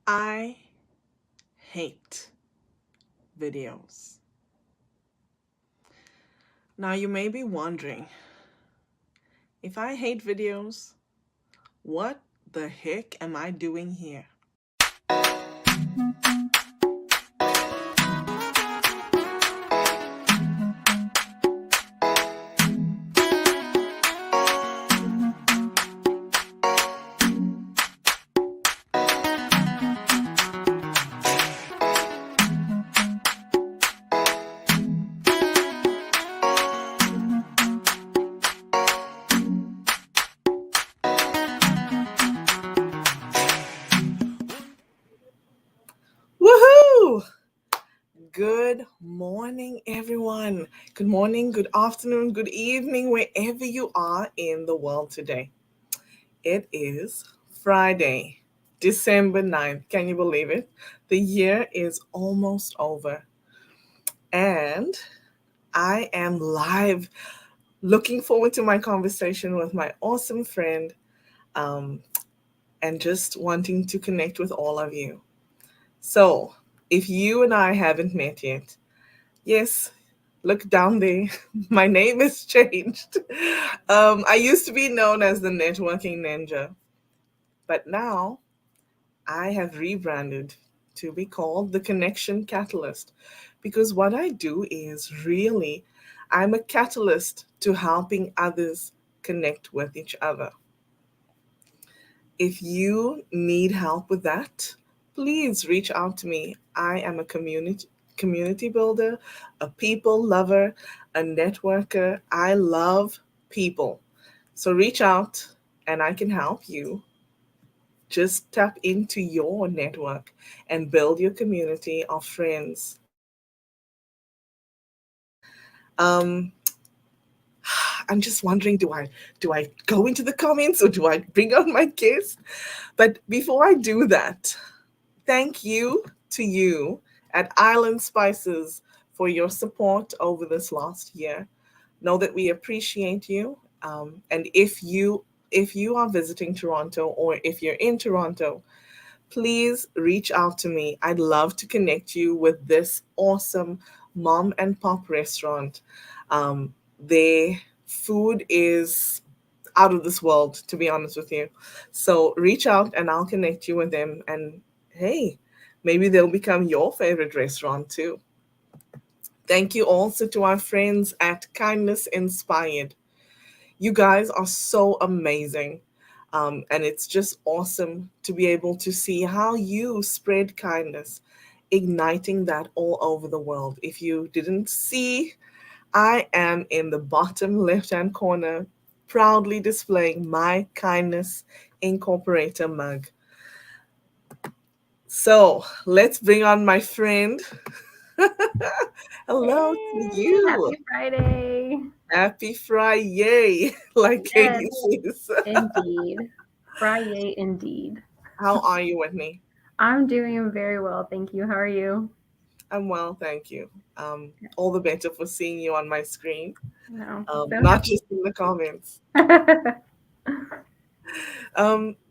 I hate videos. Now, you may be wondering, if I hate videos, what the heck am I doing here? Woohoo! Good morning, everyone. Good morning, good afternoon, good evening, wherever you are in the world today. It is Friday, December 9th. Can you believe it? The year is almost over. And I am live, looking forward to my conversation with my awesome friend, um, and just wanting to connect with all of you. So, if you and I haven't met yet, yes, look down there. My name has changed. I used to be known as the Networking Ninja, but now I have rebranded to be called the Connection Catalyst because what I do is really, I'm a catalyst to helping others connect with each other. If you need help with that, please reach out to me. I am a community builder, a people lover, a networker. I love people. So reach out and I can help you. Just tap into your network and build your community of friends. Um, I'm just wondering, do I go into the comments or do I bring out my guest? But before I do that, thank you to you at Island Spices for your support over this last year. Know that we appreciate you. And if you are visiting Toronto or if you're in Toronto, please reach out to me. I'd love to connect you with this awesome mom and pop restaurant. Their food is out of this world, to be honest with you. So reach out and I'll connect you with them. And hey, maybe they'll become your favorite restaurant too. Thank you also to our friends at Kindness Inspired. You guys are so amazing. And it's just awesome to be able to see how you spread kindness, igniting that all over the world. If you didn't see, I am in the bottom left hand corner, proudly displaying my Kindness Incorporator mug. So let's bring on my friend. Hello to Hey, you. happy Friday. Happy Friday, like Yes, Katie says. indeed. Friday, indeed. How are you, Whitney? I'm doing very well, thank you. How are you? I'm well, thank you. All the better for seeing you on my screen, No, so not happy. just in the comments.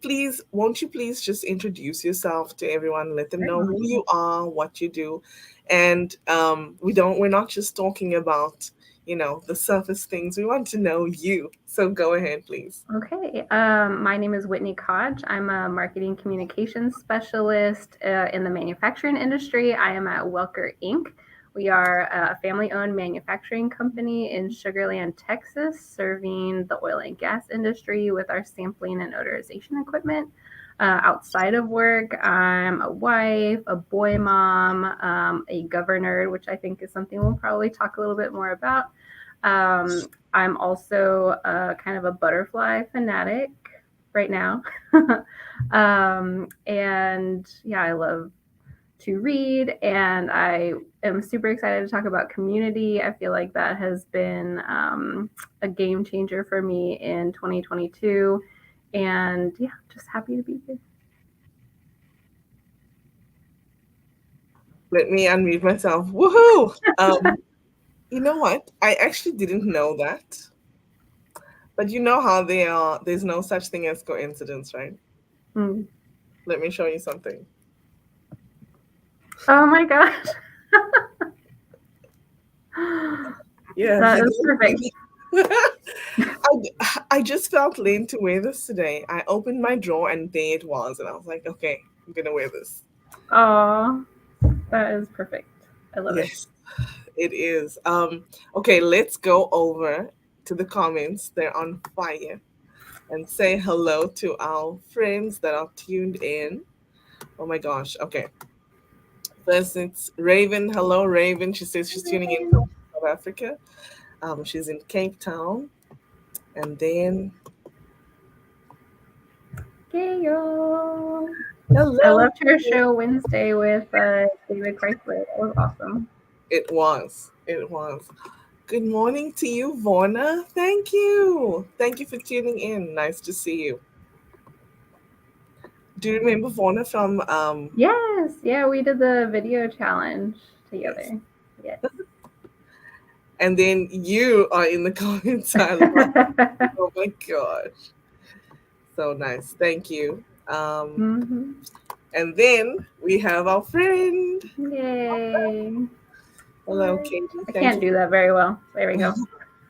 Please, won't you please just introduce yourself to everyone? Let them know who Certainly. you are, what you do, and we're not just talking about the surface things. We want to know you. So go ahead, please. Okay, my name is Whitney Koch. I'm a marketing communications specialist in the manufacturing industry. I am at 𝐓𝐿𝐶𝐞 Inc. We are a family owned manufacturing company in Sugar Land, Texas, serving the oil and gas industry with our sampling and odorization equipment. Outside of work, I'm a wife, a boy mom, a governor, which I think is something we'll probably talk a little bit more about. I'm also kind of a butterfly fanatic right now. And yeah, I love to read, and I am super excited to talk about community. I feel like that has been a game changer for me in 2022. And yeah, just happy to be here. Let me unmute myself. Woohoo! You know what? I actually didn't know that, but you know how they are. There's no such thing as coincidence, right? Mm. Let me show you something. Oh my gosh. Yeah, That he is perfect. I just felt lame to wear this today. I opened my drawer and there it was, and I was like, okay, I'm gonna wear this. Oh, that is perfect. I love it. Yes, it is. Okay, let's go over to the comments. They're on fire. And say hello to our friends that are tuned in. Oh my gosh. Okay. First, it's Raven. Hello, Raven. She says she's tuning in from South Africa. She's in Cape Town. And then, Gail. I hello. loved her show Wednesday with David Chrysler. That was awesome. It was. It was. Good morning to you, Vorna. Thank you. Thank you for tuning in. Nice to see you. Do you remember Vorna from Yes. Yeah, we did the video challenge yes. together. Yes. And then you are in the comments. I love it. Oh my gosh. So nice. Thank you. Mm-hmm. And then we have our friend. Yay. Hello, Katie. I Thank can't you. do that very well. There we go.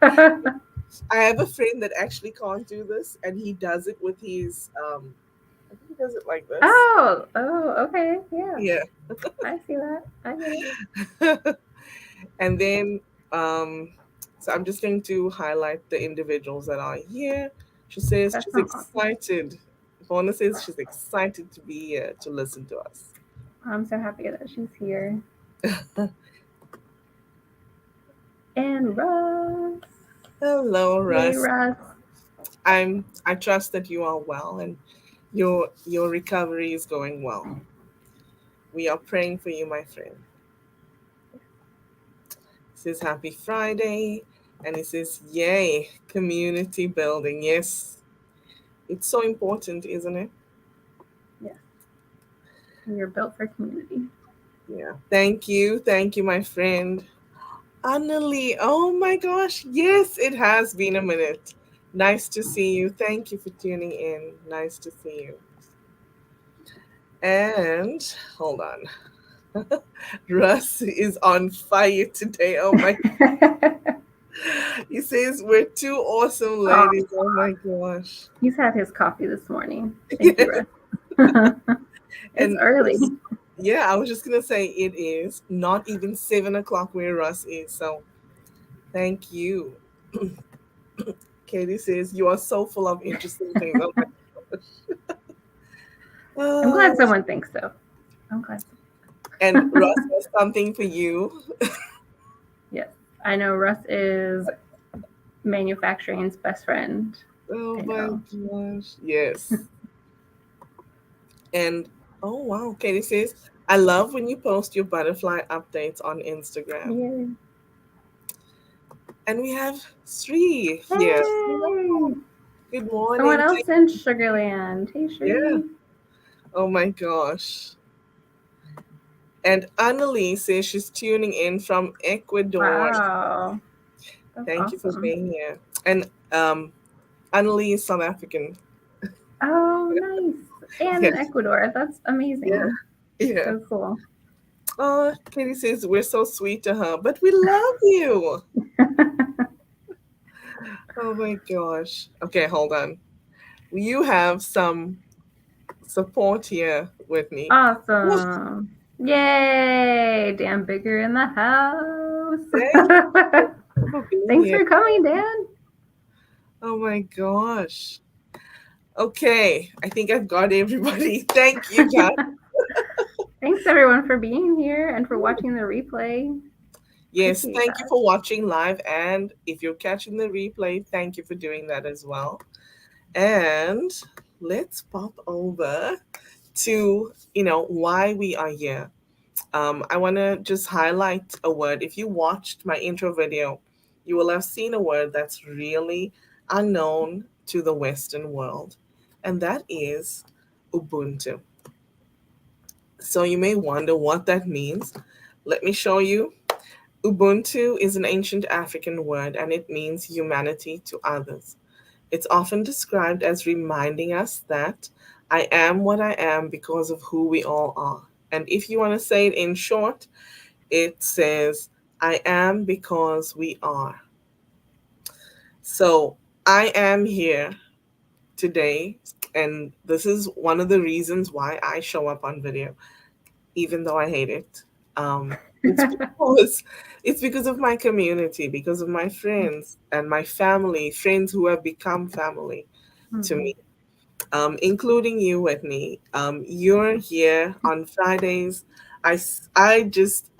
I have a friend that actually can't do this, and he does it with his. I think he does it like this. Oh, okay. Yeah. Yeah. I see that. I get it. And then, so I'm just going to highlight the individuals that are here. She says That she's sounds awesome. excited. Fauna says she's excited to be here to listen to us. I'm so happy that she's here. And Russ. Hello, Russ. Yay, Russ. I trust that you are well and your recovery is going well. We are praying for you, my friend. It says happy Friday, and it says yay, community building. Yes, it's so important, isn't it? Yes. You're built for community. Yeah. Thank you, my friend. Annalie, oh my gosh, yes, it has been a minute. Nice to see you. Thank you for tuning in. Nice to see you. And hold on. Russ is on fire today. Oh my. He says we're two awesome Oh, ladies. Oh my gosh. he's had his coffee this morning. Thank you, Russ. It's And early. yeah, I was just gonna say it is not even 7 o'clock where Russ is. So thank you. Katie says you are so full of interesting things. Oh my I'm glad gosh. someone thinks so. I'm glad. And Russ has something for you. Yes. I know Russ is manufacturing's best friend. Oh I my know. gosh. Yes. And oh wow, Katie says, I love when you post your butterfly updates on Instagram. Yeah. And we have Sri here. Hey. Good Someone morning. else in Sugarland. Hey, Sheree. Yeah. Oh my gosh. And Annalie says she's tuning in from Ecuador. Wow. That's Thank you for awesome. being here. And Annalie is South African. Oh, nice. And Yes. in Ecuador. That's amazing. Yeah. So cool. Oh, Katie says we're so sweet to her, but we love you. Oh my gosh. Okay, hold on. You have some support here with me. Awesome. Yay. Dan Bigger in the Thank house. you for being Thanks here. for coming, Dan. Oh my gosh. Okay, I think I've got everybody. Thank you, guys. Thanks, everyone, for being here and for watching the replay. Yes, Appreciate thank you that. for watching live. And if you're catching the replay, thank you for doing that as well. And let's pop over to, why we are here. I want to just highlight a word. If you watched my intro video, you will have seen a word that's really unknown to the Western world, and that is Ubuntu. So you may wonder what that means. Let me show you. Ubuntu is an ancient African word and it means humanity to others. It's often described as reminding us that I am what I am because of who we all are. And if you want to say it in short, it says, I am because we are. So I am here today, and this is one of the reasons why I show up on video, even though I hate it. It's because it's because of my community, because of my friends and my family, friends who have become family to Mhm. me, including you, Whitney. You're here on Fridays. I just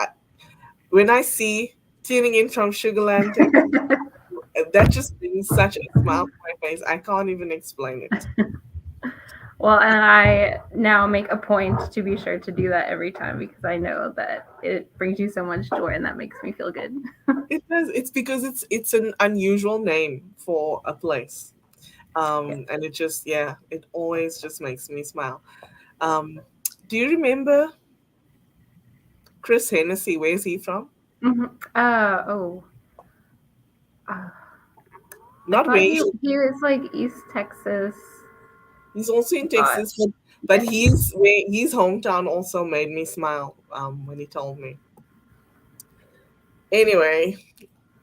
when I see tuning in from Sugarland, that just brings such a smile to my face. I can't even explain it. Well, and I now make a point to be sure to do that every time because I know that it brings you so much joy and that makes me feel good. It does. It's because it's an unusual name for a place, Yeah. and it just it always just makes me smile. Um, do you remember Chris Hennessy? Where is he from? Hmm. Oh, uh, I Not thought where he was like East Texas. he's also in Thought. Texas, but he's where his hometown also made me smile when he told me. Anyway,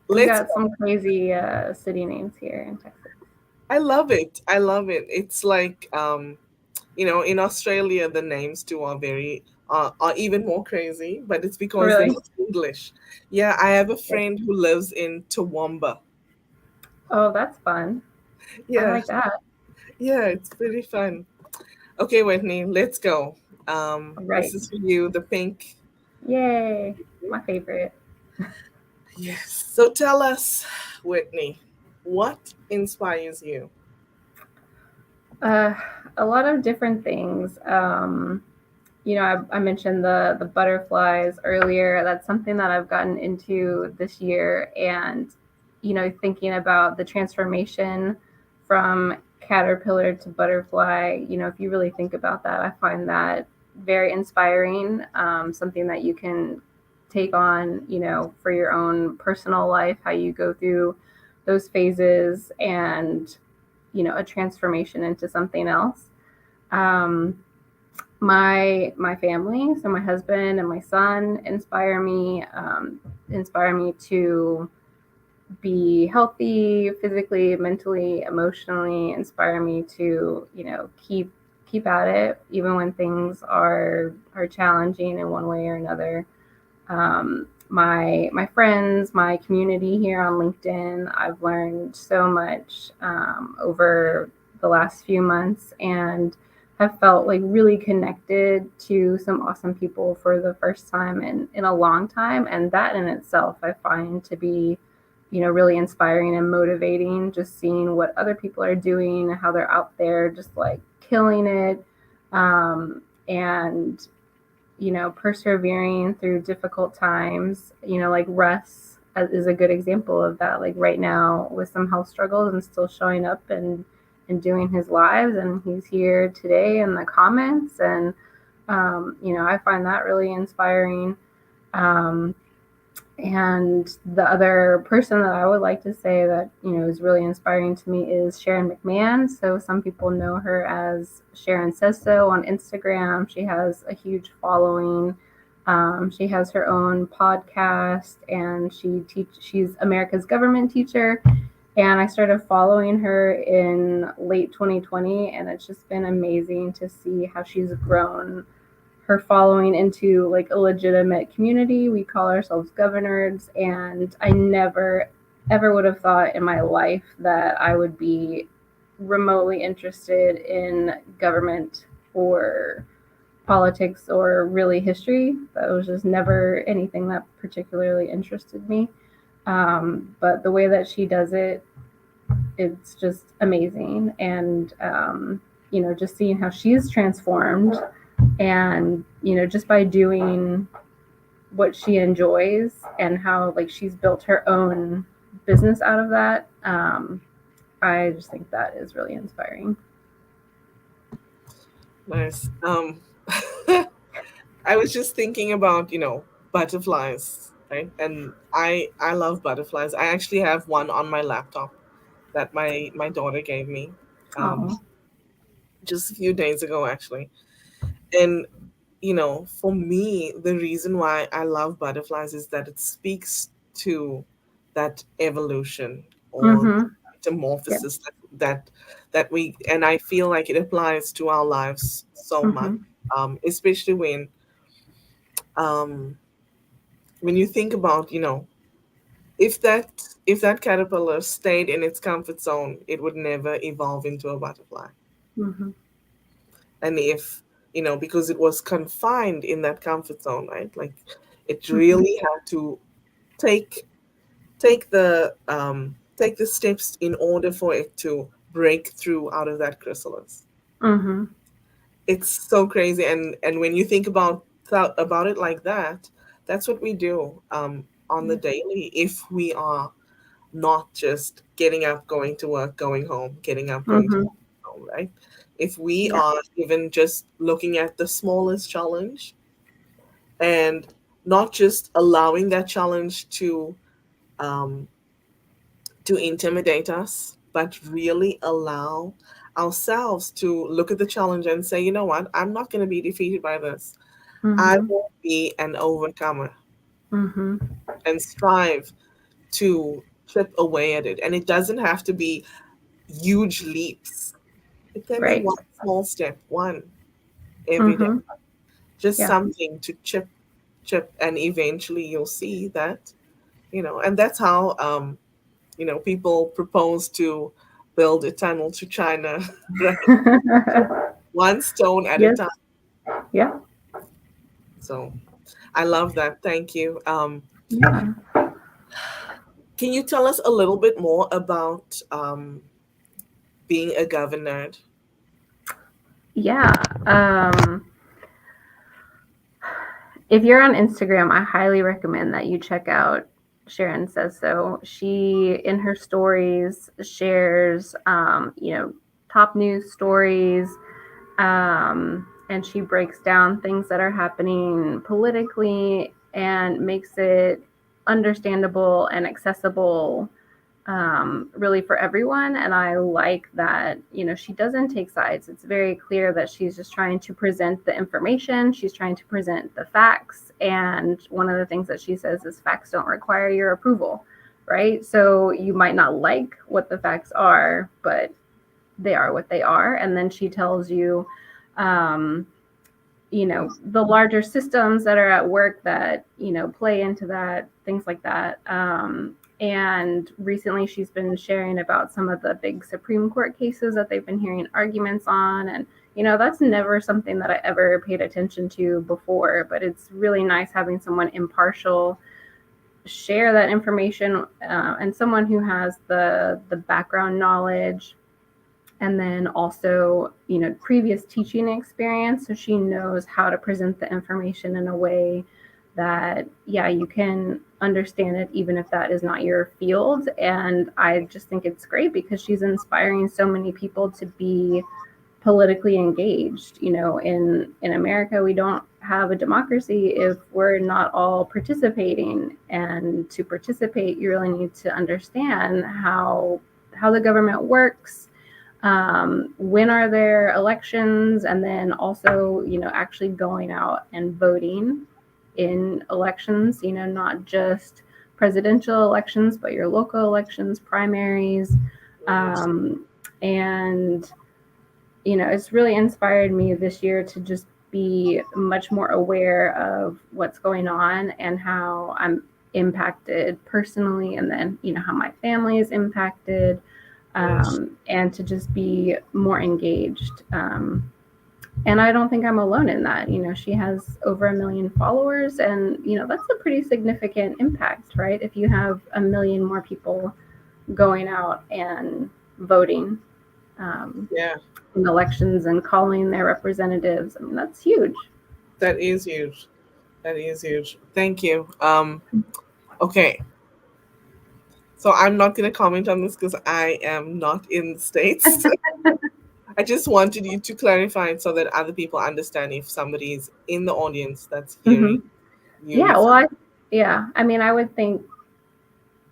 We let's got some crazy city names here in Texas. I love it. I love it. It's like in Australia the names too are very are even more crazy, but it's because they're Really? not English. Yeah, I have a friend who lives in Toowoomba. Oh, that's fun. I Yeah, like that. yeah, it's pretty fun. Okay, Whitney, let's go. All This right. is for you, the pink. Yay. My favorite. Yes. So tell us, Whitney, what inspires you? Uh, a lot of different things. I mentioned the butterflies earlier. That's something that I've gotten into this year, and thinking about the transformation from caterpillar to butterfly. If you really think about that, I find that very inspiring. Something that you can take on, for your own personal life, how you go through those phases and a transformation into something else. Um, my family, so my husband and my son, inspire me to be healthy physically, mentally, emotionally. Inspire me to keep at it even when things are challenging in one way or another. My friends, my community here on LinkedIn, I've learned so much over the last few months and have felt like really connected to some awesome people for the first time in a long time. And that in itself, I find to be, really inspiring and motivating, just seeing what other people are doing, how they're out there just like killing it. And persevering through difficult times, like Russ is a good example of that. Like right now with some health struggles and still showing up and doing his lives. And he's here today in the comments. And, I find that really inspiring. Um, and the other person that I would like to say that, is really inspiring to me is Sharon McMahon. So some people know her as Sharon Says So on Instagram. She has a huge following. She has her own podcast and she's America's government teacher. And I started following her in late 2020, and it's just been amazing to see how she's grown her following into like a legitimate community. We call ourselves governors, and I never ever would have thought in my life that I would be remotely interested in government or politics or really history. That was just never anything that particularly interested me. But the way that she does it, it's just amazing. And, just seeing how she's transformed and just by doing what she enjoys and how like she's built her own business out of that. I just think that is really inspiring. Nice. I was just thinking about, butterflies, right? And I love butterflies. I actually have one on my laptop that my daughter gave me um, Oh. just a few days ago, actually. And for me, the reason why I love butterflies is that it speaks to that evolution or Mm-hmm. Yep. metamorphosis that we, and I feel like it applies to our lives so much, Mm-hmm. especially um, when you think about, if that caterpillar stayed in its comfort zone, it would never evolve into a butterfly. Mm-hmm. And if, because it was confined in that comfort zone, right? Like it Mm-hmm. really had to take take the steps in order for it to break through out of that chrysalis. Mm-hmm. It's so crazy, and when you think about it like that, that's what we do on the Yeah. daily. If we are not just getting up, going to work, going home, getting up, going to Mm-hmm. home, right? If we Yeah. are even just looking at the smallest challenge and not just allowing that challenge um, to intimidate us, but really allow ourselves to look at the challenge and say, you know what, I'm not going to be defeated by this. I Mm-hmm. will be an overcomer Mm-hmm. and strive to chip away at it. And it doesn't have to be huge leaps. It can be Right. one small step, one every day, Mm-hmm. just Yeah. something to chip, and eventually you'll see that, and that's how, people propose to build a tunnel to China, right? One stone at a Yes. time. Yeah. So I love that. Thank you. Yeah. Can you tell us a little bit more about being a governor? Yeah. Um, if you're on Instagram, I highly recommend that you check out Sharon Says So. She, in her stories, shares, top news stories, and she breaks down things that are happening politically and makes it understandable and accessible, really for everyone. And I like that, she doesn't take sides. It's very clear that she's just trying to present the information, she's trying to present the facts. And one of the things that she says is facts don't require your approval, right? So you might not like what the facts are, but they are what they are. And then she tells you, um, the larger systems that are at work that, play into that, things like that. And recently she's been sharing about some of the big Supreme Court cases that they've been hearing arguments on. And, that's never something that I ever paid attention to before, but it's really nice having someone impartial share that information, and someone who has the background knowledge, and then also, previous teaching experience, so she knows how to present the information in a way that, yeah, you can understand it even if that is not your field. And I just think it's great because she's inspiring so many people to be politically engaged. In America, we don't have a democracy if we're not all participating. And to participate, you really need to understand how the government works, when are there elections, and then also, actually going out and voting in elections, not just presidential elections, but your local elections, primaries. Um, and, it's really inspired me this year to just be much more aware of what's going on and how I'm impacted personally, and then, how my family is impacted, Yes. and to just be more engaged. And I don't think I'm alone in that. She has over 1 million followers, and, that's a pretty significant impact, right? If you have 1 million more people going out and voting, um, Yeah, in elections and calling their representatives, I mean, that's huge. that is huge. That is huge. Thank you. Okay. So I'm not going to comment on this because I am not in the States. I just wanted you to clarify it so that other people understand if somebody is in the audience that's Hmm. hearing you. Yeah, well, yeah, I mean, I would think,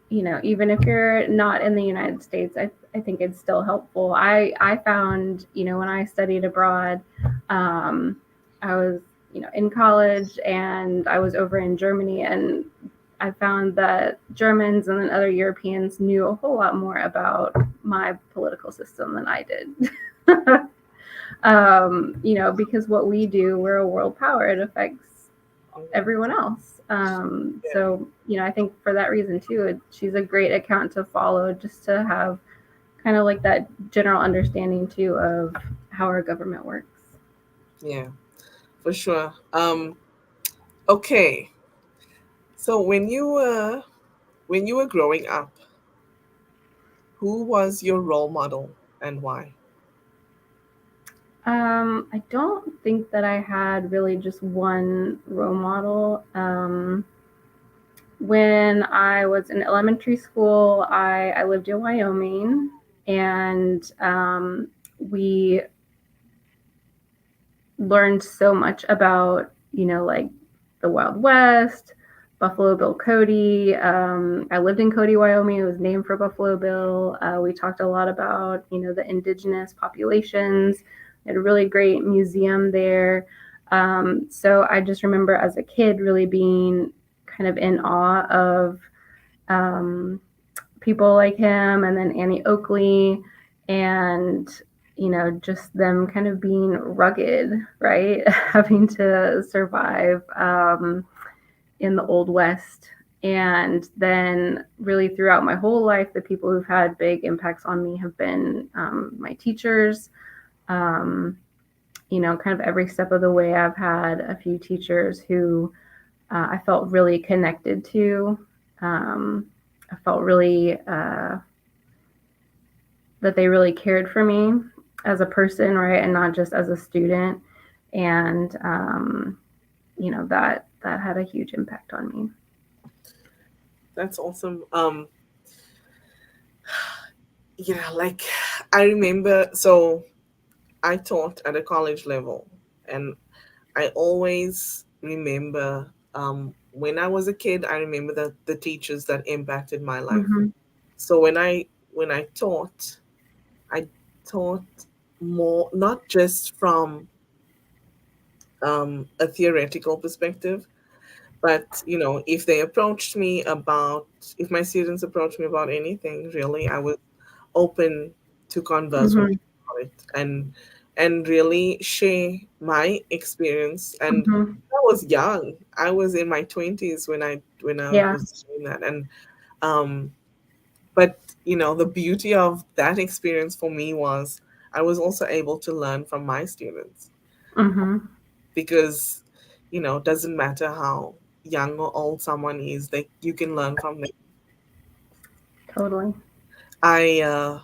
even if you're not in the United States, I think it's still helpful. I found, when I studied abroad, I was in college, and I was over in Germany, and I found that Germans and then other Europeans knew a whole lot more about my political system than I did. Because what we do, we're a world power. It affects everyone else. So, I think for that reason too, she's a great account to follow, just to have kind of like that general understanding too of how our government works. Yeah, for sure. Okay. So when you were growing up, who was your role model and why? I don't think that I had really just one role model. When I was in elementary school, I lived in Wyoming, and we learned so much about, like the Wild West, Buffalo Bill Cody. I lived in Cody, Wyoming. It was named for Buffalo Bill. We talked a lot about, the indigenous populations. We had a really great museum there. So I just remember as a kid really being kind of in awe of people like him, and then Annie Oakley, and just them kind of being rugged, right? Having to survive in the Old West. And then really throughout my whole life, the people who've had big impacts on me have been my teachers. Kind of every step of the way, I've had a few teachers who I felt really connected to. I felt really that they really cared for me as a person, right, and not just as a student. And that had a huge impact on me. That's awesome. Yeah, like I remember, so I taught at a college level, and I always remember when I was a kid, I remember the teachers that impacted my life. Mm-hmm. So when I taught more, not just from a theoretical perspective, but if they approached me about, if my students approached me about anything, really, I was open to converse with Mm-hmm. them about it, and really share my experience. And Mm-hmm. I was young. I was in my 20s when I Yeah. was doing that. And um but the beauty of that experience for me was I was also able to learn from my students, Mm-hmm. because it doesn't matter how young or old someone is, you can learn from them. Totally. I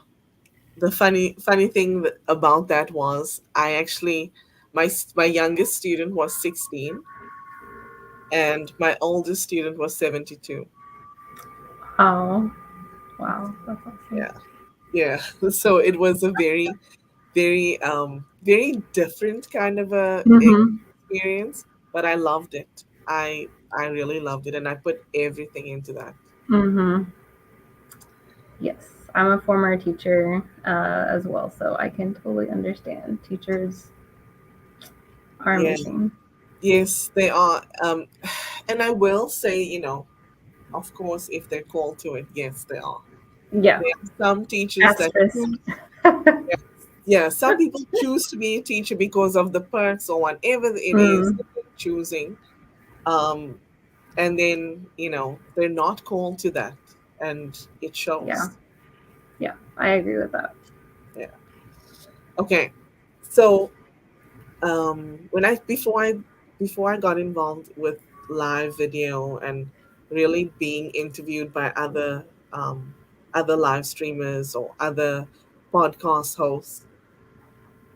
The funny thing about that was, I actually, my youngest student was 16 and my oldest student was 72. Oh, wow, that's awesome. Yeah. Yeah. So it was a very, very very different kind of a Mm-hmm. experience, but I loved it. I really loved it, and I put everything into that. Mm-hmm. Yes, I'm a former teacher as well, so I can totally understand. Teachers are Yeah. amazing. Yes, they are. And I will say, of course, if they're called to it, yes, they are. Yeah, There are some teachers that asterisk. choose, yeah, some people choose to be a teacher because of the perks or whatever it is Mm, that they're choosing. Um, and then, they're not called to that, and it yeah, shows. yeah, I agree with that. Yeah. Okay. So, when I before I got involved with live video and really being interviewed by other live streamers or other podcast hosts,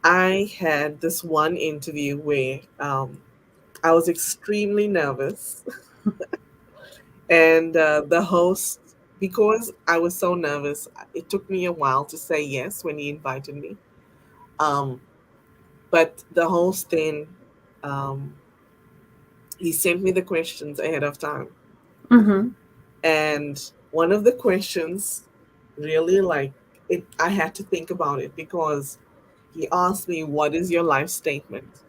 I had this one interview where I was extremely nervous, and the host, because I was so nervous, it took me a while to say yes when he invited me. Um, but the host then, um, he sent me the questions ahead of time, Mm-hmm. and one of the questions really, like, it, I had to think about it, because he asked me, "What is your life statement?"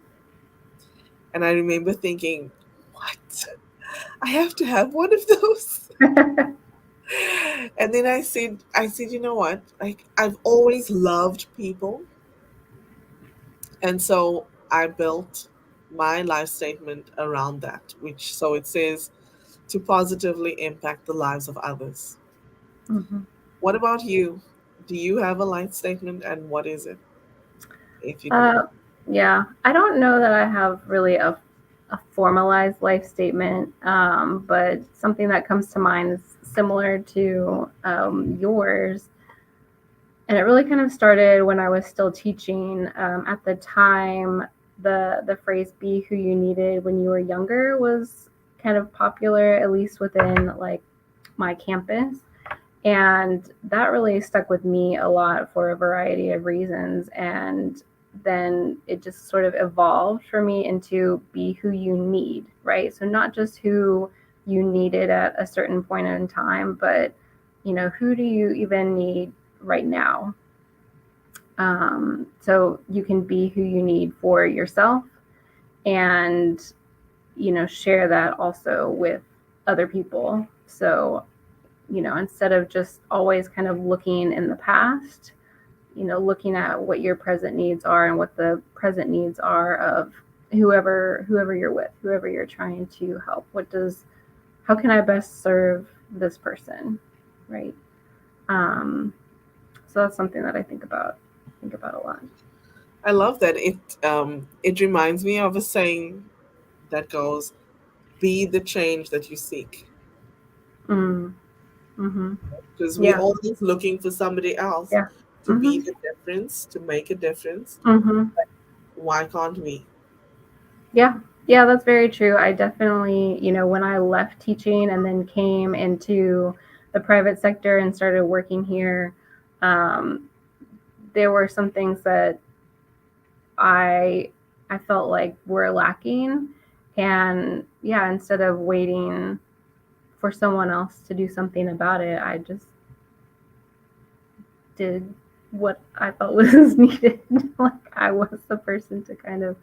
And I remember thinking, what? I have to have one of those. And then I said, you know what? Like I've always loved people. And so I built my life statement around that, which so it says to positively impact the lives of others. Mhm. What about you? Do you have a life statement and what is it, if you do? Uh, yeah, I don't know that I have really a formalized life statement, but something that comes to mind is similar to yours. And it really kind of started when I was still teaching. At the time, the phrase "be who you needed when you were younger" was kind of popular, at least within like my campus. And that really stuck with me a lot for a variety of reasons. And then it just sort of evolved for me into be who you need, right? So not just who you needed at a certain point in time, but who do you even need right now? So you can be who you need for yourself, and share that also with other people. So instead of just always kind of looking in the past, looking at what your present needs are and what the present needs are of whoever you're with, whoever you're trying to help. How can I best serve this person, right? Um, so that's something that I think about a lot. I love that. It reminds me of a saying that goes, be the change that you seek. Mm, mm-hmm. Because we're Yeah, always looking for somebody else yeah. to Mm-hmm. be the difference, to make a difference. Mm-hmm. Why can't we? Yeah, yeah, that's very true. I definitely, when I left teaching and then came into the private sector and started working here, um, there were some things that I I felt like were lacking, and yeah, instead of waiting for someone else to do something about it, I just did what I felt was needed. Like I was the person to kind of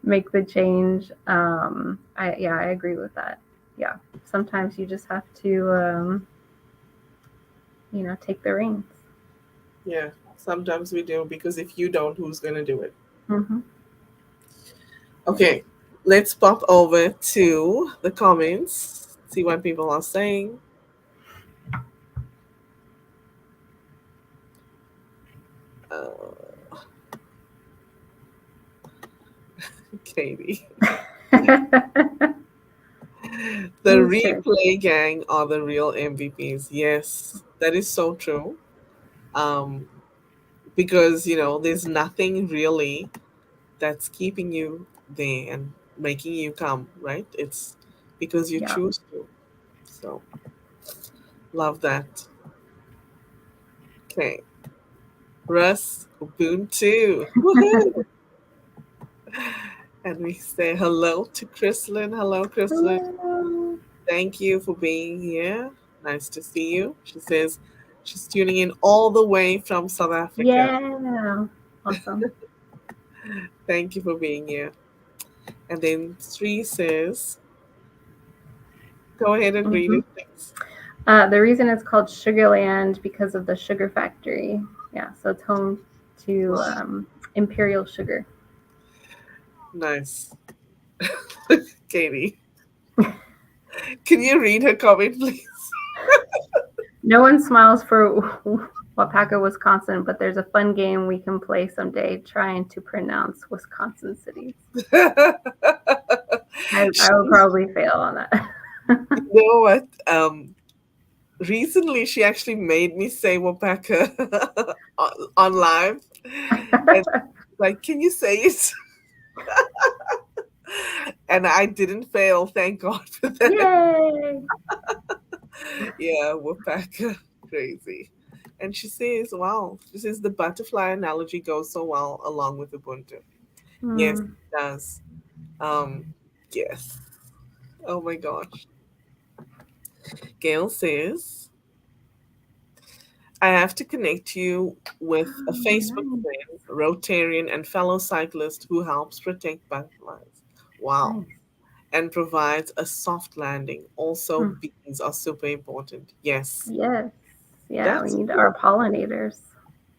make the change. I agree with that. Yeah, sometimes you just have to take the reins. Yeah, sometimes we do because if you don't, who's going to do it? Hmm. Okay, let's pop over to the comments, see what people are saying. Uh, Katie. The Okay. replay gang are the real MVPs. Yes, that is so true. Um, because, there's nothing really that's keeping you there and making you come, right? It's because you Yeah. choose to. So, love that. Okay. Russ, Ubuntu. Woohoo! And we say hello to Chrislyn. Hello, Chrislyn. Hello. Thank you for being here. Nice to see you. She says she's tuning in all the way from South Africa. Yeah. Awesome. Thank you for being here. And then Sri says, go ahead and read Hmm. it, please. The reason it's called Sugarland because of the sugar factory. Yeah, so it's home to imperial sugar. Nice. Katie, can you read her comment, please? No one smiles for Wapaka, Wisconsin, but there's a fun game we can play someday trying to pronounce Wisconsin cities. I would She's, probably fail on that. you know what? Recently, she actually made me say Wapaka on live. And like, can you say it? And I didn't fail. Thank God for that. Yay! Yeah, Wapaka. Crazy. And she says, wow, she says the butterfly analogy goes so well along with Ubuntu. Yes, Hmm. it does. Um, yes. Oh my gosh. Gail says, I have to connect you with a Oh, Facebook nice. friend, Rotarian, and fellow cyclist who helps protect butterflies. Wow. Nice. And provides a soft landing. Also, Mm. bees are super important. Yes. Yes. Yeah, we That's need our cool. pollinators.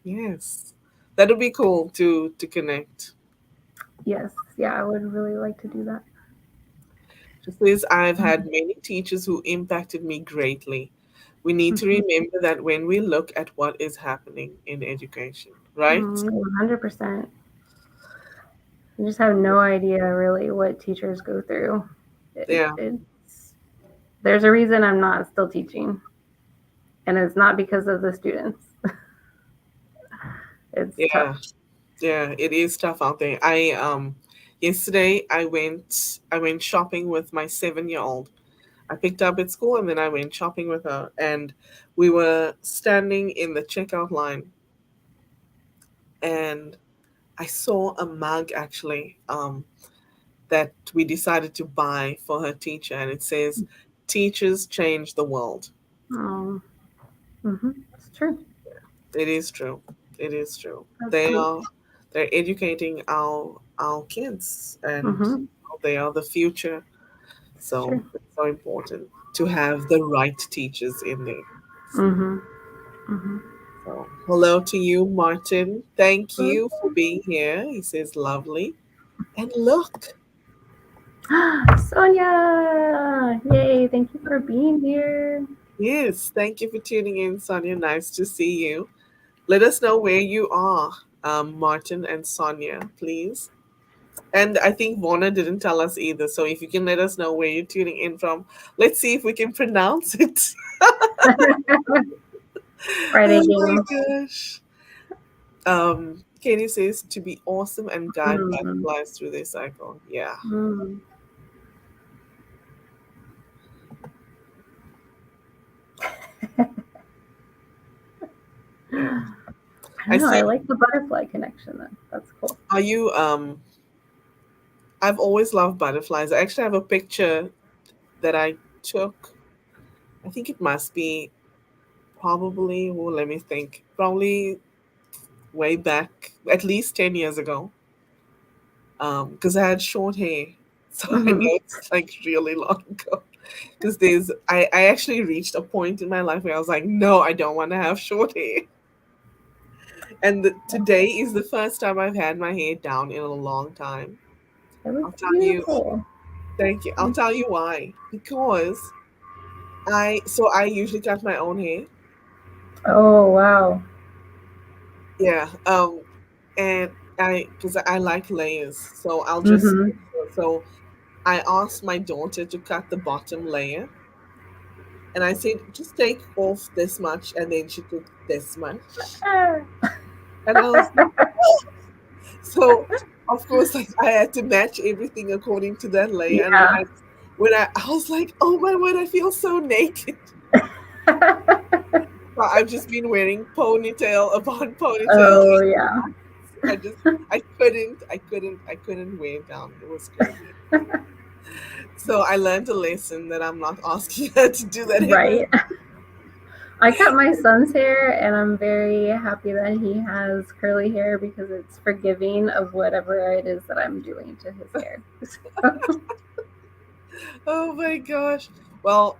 Yes. That would be cool to connect. Yes. Yeah, I would really like to do that. Just as I've had Mm. many teachers who impacted me greatly. We need to Mhm. remember that when we look at what is happening in education, right? 100%. You just have no idea really what teachers go through. Yeah, It's there's a reason I'm not still teaching, and it's not because of the students. It's tough. yeah, yeah. It is tough out there. Yesterday I went shopping with my 7-year-old. I picked up at school and then I went shopping with her, and we were standing in the checkout line, and I saw a mug actually that we decided to buy for her teacher, and it says, "Teachers change the world." Oh, it's true. It is true. It is true. They Absolutely. are they're educating our kids, and Mm-hmm. they are the future. It's So true. it's so important to have the right teachers in there. Mm-hmm. Mm-hmm. So hello to you, Martin. Thank you for being here. He says lovely. And look, Sonia! Yay! Thank you for being here. yes, thank you for tuning in, Sonia. Nice to see you. Let us know where you are, Martin and Sonia, please. And I think Warner didn't tell us either. So if you can let us know where you're tuning in from, let's see if we can pronounce it. Friday Oh my game. gosh. Katie says to be awesome and guide Mm-hmm. butterflies through their cycle. Yeah. Mm. Yeah. I I don't know. I see. like the butterfly connection. That's cool. Are you I've always loved butterflies. I actually have a picture that I took. I think it must be probably, well, let me think. Probably way back at least 10 years ago. Because I had short hair. So I Mm-hmm. know it's like really long ago. Because I actually reached a point in my life where I was like, no, I don't want to have short hair. And today is the first time I've had my hair down in a long time. It I'll looks tell you, beautiful. thank you. I'll tell you why. Because I usually cut my own hair. Oh wow. Yeah. And because I like layers. So I'll just, Mm-hmm. so I asked my daughter to cut the bottom layer. And I said, just take off this much. And then she took this much. And I was like, so of course, like, I had to match everything according to that layer. And Yeah. when I was like, oh my word, I feel so naked. So I've just been wearing ponytail upon ponytail. Oh yeah. I just I couldn't wear it down. It was crazy. So I learned a lesson that I'm not asking her to do that ever. Right. I cut my son's hair, and I'm very happy that he has curly hair because it's forgiving of whatever it is that I'm doing to his hair. Oh my gosh. Well,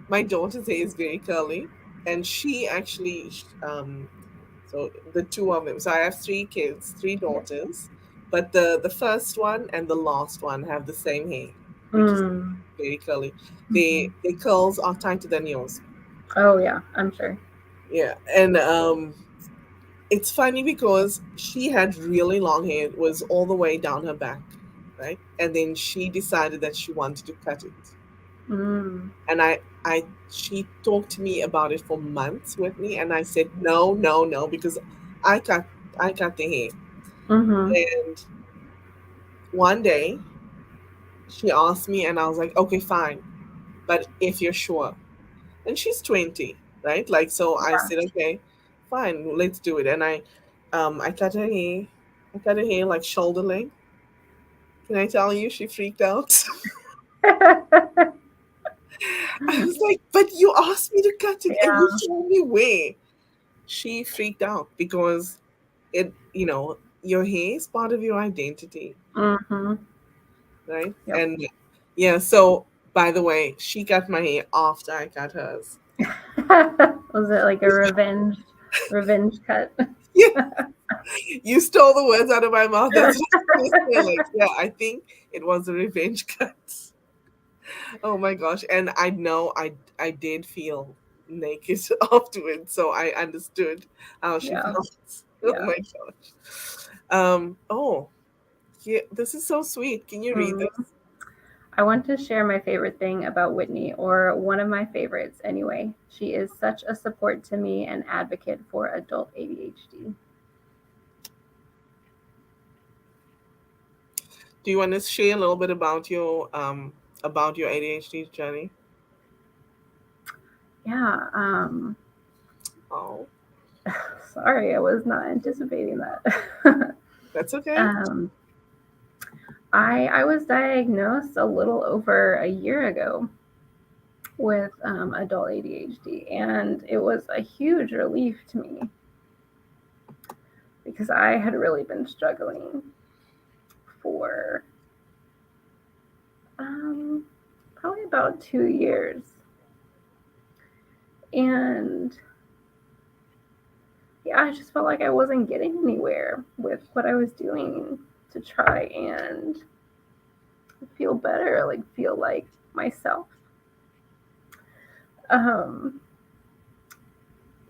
my daughter's hair is very curly, and she actually, so the two of them. So I have three kids, three Yeah. daughters, but the first one and the last one have the same hair, which is Mm. very curly. Mhm. Their curls are tighter than yours. Oh yeah, I'm sure. Yeah, and it's funny because she had really long hair. It was all the way down her back, right? And then she decided that she wanted to cut it. Mm. And she talked to me about it for months with me, and I said no, no, no, because I cut I cut the hair. Mhm. And one day she asked me, and I was like, okay, fine, but if you're sure. And she's 20, right? Like, so I Yeah. said, okay, fine, let's do it. And I cut her hair. I cut her hair like shoulder length. Can I tell you, she freaked out. I was like, but you asked me to cut it and you Yeah. told me where. She freaked out because your hair is part of your identity. Mhm. right? Yep. And yeah, so by the way, she got my hair after I got hers. Was it like a revenge cut? Yeah, you stole the words out of my mouth. That's what I was gonna say. Like, yeah, I think it was a revenge cut. Oh my gosh. And I know I did feel naked afterwards, so I understood how she Yeah. felt. Oh Yeah. my gosh. Oh, yeah, this is so sweet. Can you read Mm. this? I want to share my favorite thing about Whitney, or one of my favorites anyway. She is such a support to me and advocate for adult ADHD. Do you want to share a little bit about your ADHD journey? Yeah. Oh, Sorry, I was not anticipating that. that's okay. um, I was diagnosed a little over a year ago with adult ADHD, and it was a huge relief to me because I had really been struggling for probably about 2 years. And yeah, I just felt like I wasn't getting anywhere with what I was doing to try and feel better, like feel like myself. Um,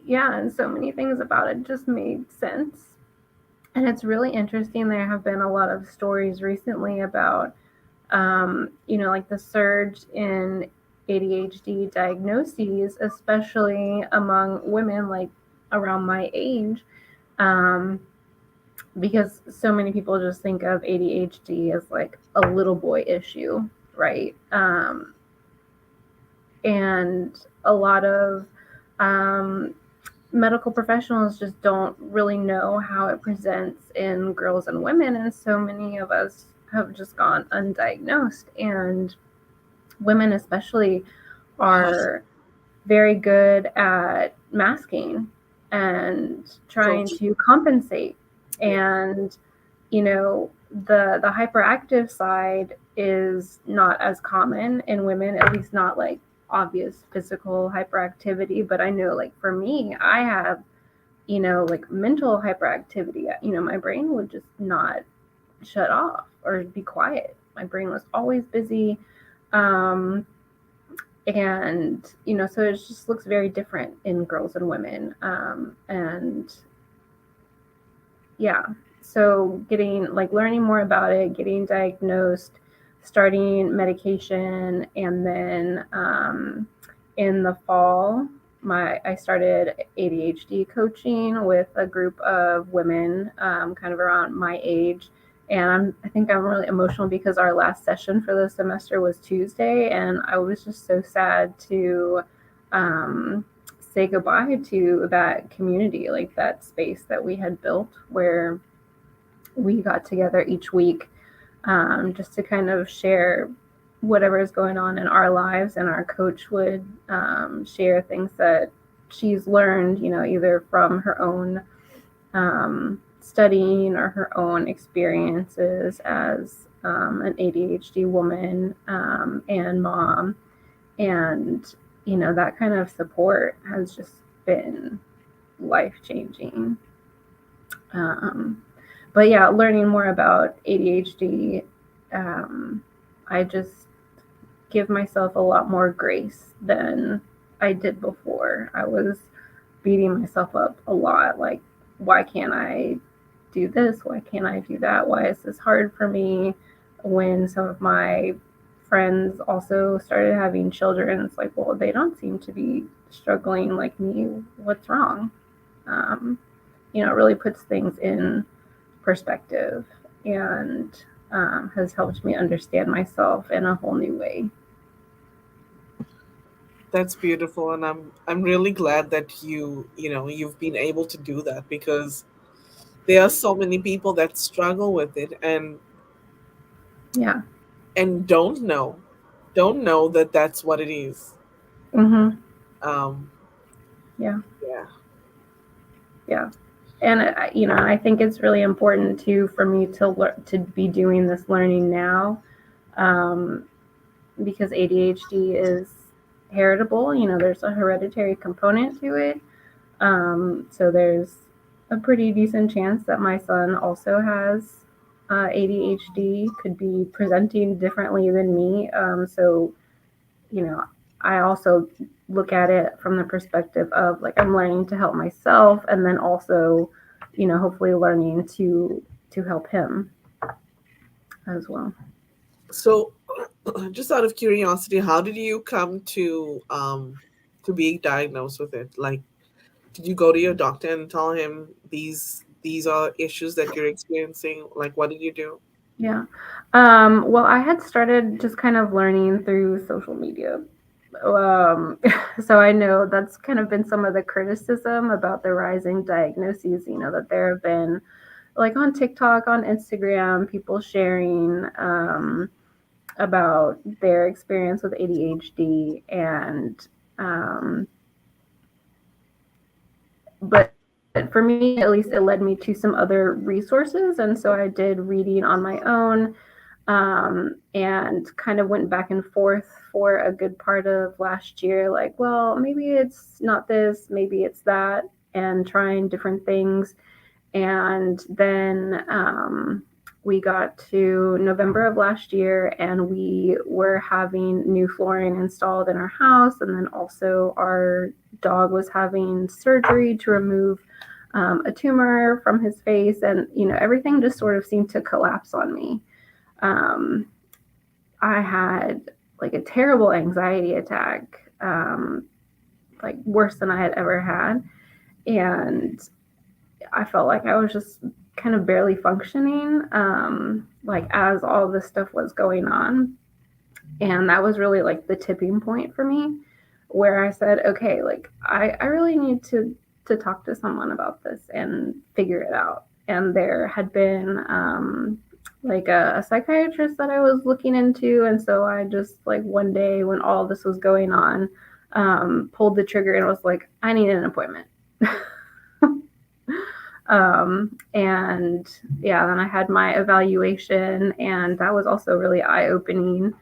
yeah, and so many things about it just made sense. And it's really interesting. There have been a lot of stories recently about, like the surge in ADHD diagnoses, especially among women like around my age, because so many people just think of ADHD as like a little boy issue, right? And a lot of medical professionals just don't really know how it presents in girls and women, and so many of us have just gone undiagnosed. And women especially are very good at masking and So trying to compensate. yeah. And the hyperactive side is not as common in women, at least not like obvious physical hyperactivity. But I know, like, for me, I have like mental hyperactivity. My brain would just not shut off or be quiet. My brain was always busy. And so it just looks very different in girls and women. And yeah, so getting, like, learning more about it, getting diagnosed, starting medication, and then in the fall, I started ADHD coaching with a group of women, kind of around my age. And I think I'm really emotional because our last session for the semester was Tuesday, and I was just so sad to say goodbye to that community, like that space that we had built where we got together each week, just to kind of share whatever is going on in our lives. And our coach would share things that she's learned, either from her own studying or her own experiences as an ADHD woman and mom. And that kind of support has just been life changing. But yeah, learning more about ADHD, I just give myself a lot more grace than I did before. I was beating myself up a lot, like, why can't I do this? Why can't I do that? Why is this hard for me? When some of my friends also started having children, it's like, well, they don't seem to be struggling like me. What's wrong? It really puts things in perspective, and has helped me understand myself in a whole new way. That's beautiful, and I'm really glad that you've been able to do that, because there are so many people that struggle with it Yeah. and don't know that that's what it is. Mm-hmm. Um, Yeah. yeah, Yeah. And I think it's really important too for me to be doing this learning now, because ADHD is heritable. There's a hereditary component to it. So there's a pretty decent chance that my son also has ADHD, could be presenting differently than me. So, I also look at it from the perspective of like I'm learning to help myself, and then also, hopefully learning to help him as well. So, just out of curiosity, how did you come to being diagnosed with it? Like, did you go to your doctor and tell him these are issues that you're experiencing? Like, what did you do? Yeah. Well, I had started just kind of learning through social media. Um, so I know that's kind of been some of the criticism about the rising diagnoses, that there have been like on TikTok, on Instagram, people sharing about their experience with ADHD, and um, but for me, at least, it led me to some other resources, and so I did reading on my own, and kind of went back and forth for a good part of last year, like, well, maybe it's not this, maybe it's that, and trying different things. And then we got to November of last year, and we were having new flooring installed in our house. And then also, our dog was having surgery to remove a tumor from his face. And, everything just sort of seemed to collapse on me. Um, I had like a terrible anxiety attack, like worse than I had ever had. And I felt like I was just kind of barely functioning, like as all this stuff was going on. And that was really like the tipping point for me, where I said, okay, like I really need to talk to someone about this and figure it out. And there had been like a psychiatrist that I was looking into. And so I just like one day when all this was going on, pulled the trigger and was like, I need an appointment. And yeah, then I had my evaluation, and that was also really eye-opening.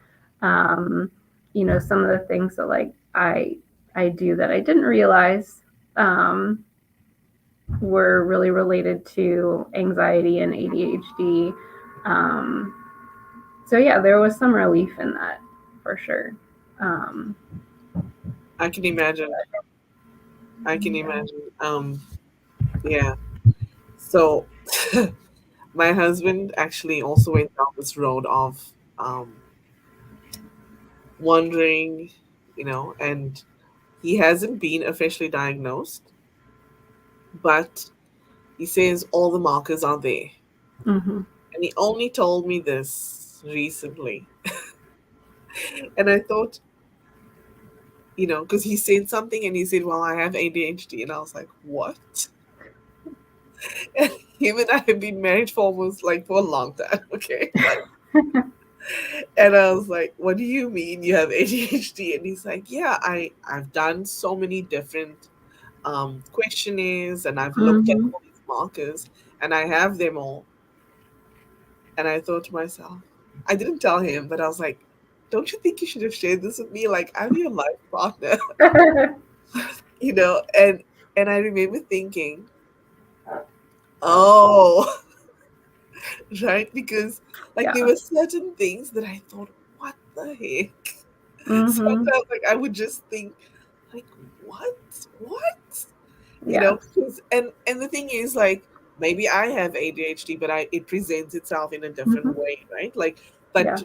Some of the things that like I do that I didn't realize were really related to anxiety and ADHD. So yeah, there was some relief in that for sure. Um, I can imagine. I can yeah. imagine. Yeah. So, my husband actually also went down this road of um, wondering, and he hasn't been officially diagnosed, but he says all the markers are there. Mm-hmm. And he only told me this recently. And I thought, because he said something and he said, well, I have ADHD. And I was like, what? And him and I have been married for almost like for a long time. Okay. Like, and I was like, what do you mean you have ADHD? And he's like, yeah, I've done so many different questionnaires and I've looked at Mm-hmm. all these markers and I have them all. And I thought to myself, I didn't tell him, but I was like, don't you think you should have shared this with me? Like, I'm your life partner, you know? And I remember thinking, oh, right? Because like there Yeah. were certain things that I thought, what the heck? Mm-hmm. Sometimes like I would just think, like, what? What? Yeah. And the thing is like maybe I have ADHD, but it presents itself in a different Mm-hmm. way, right? Like, but Yeah.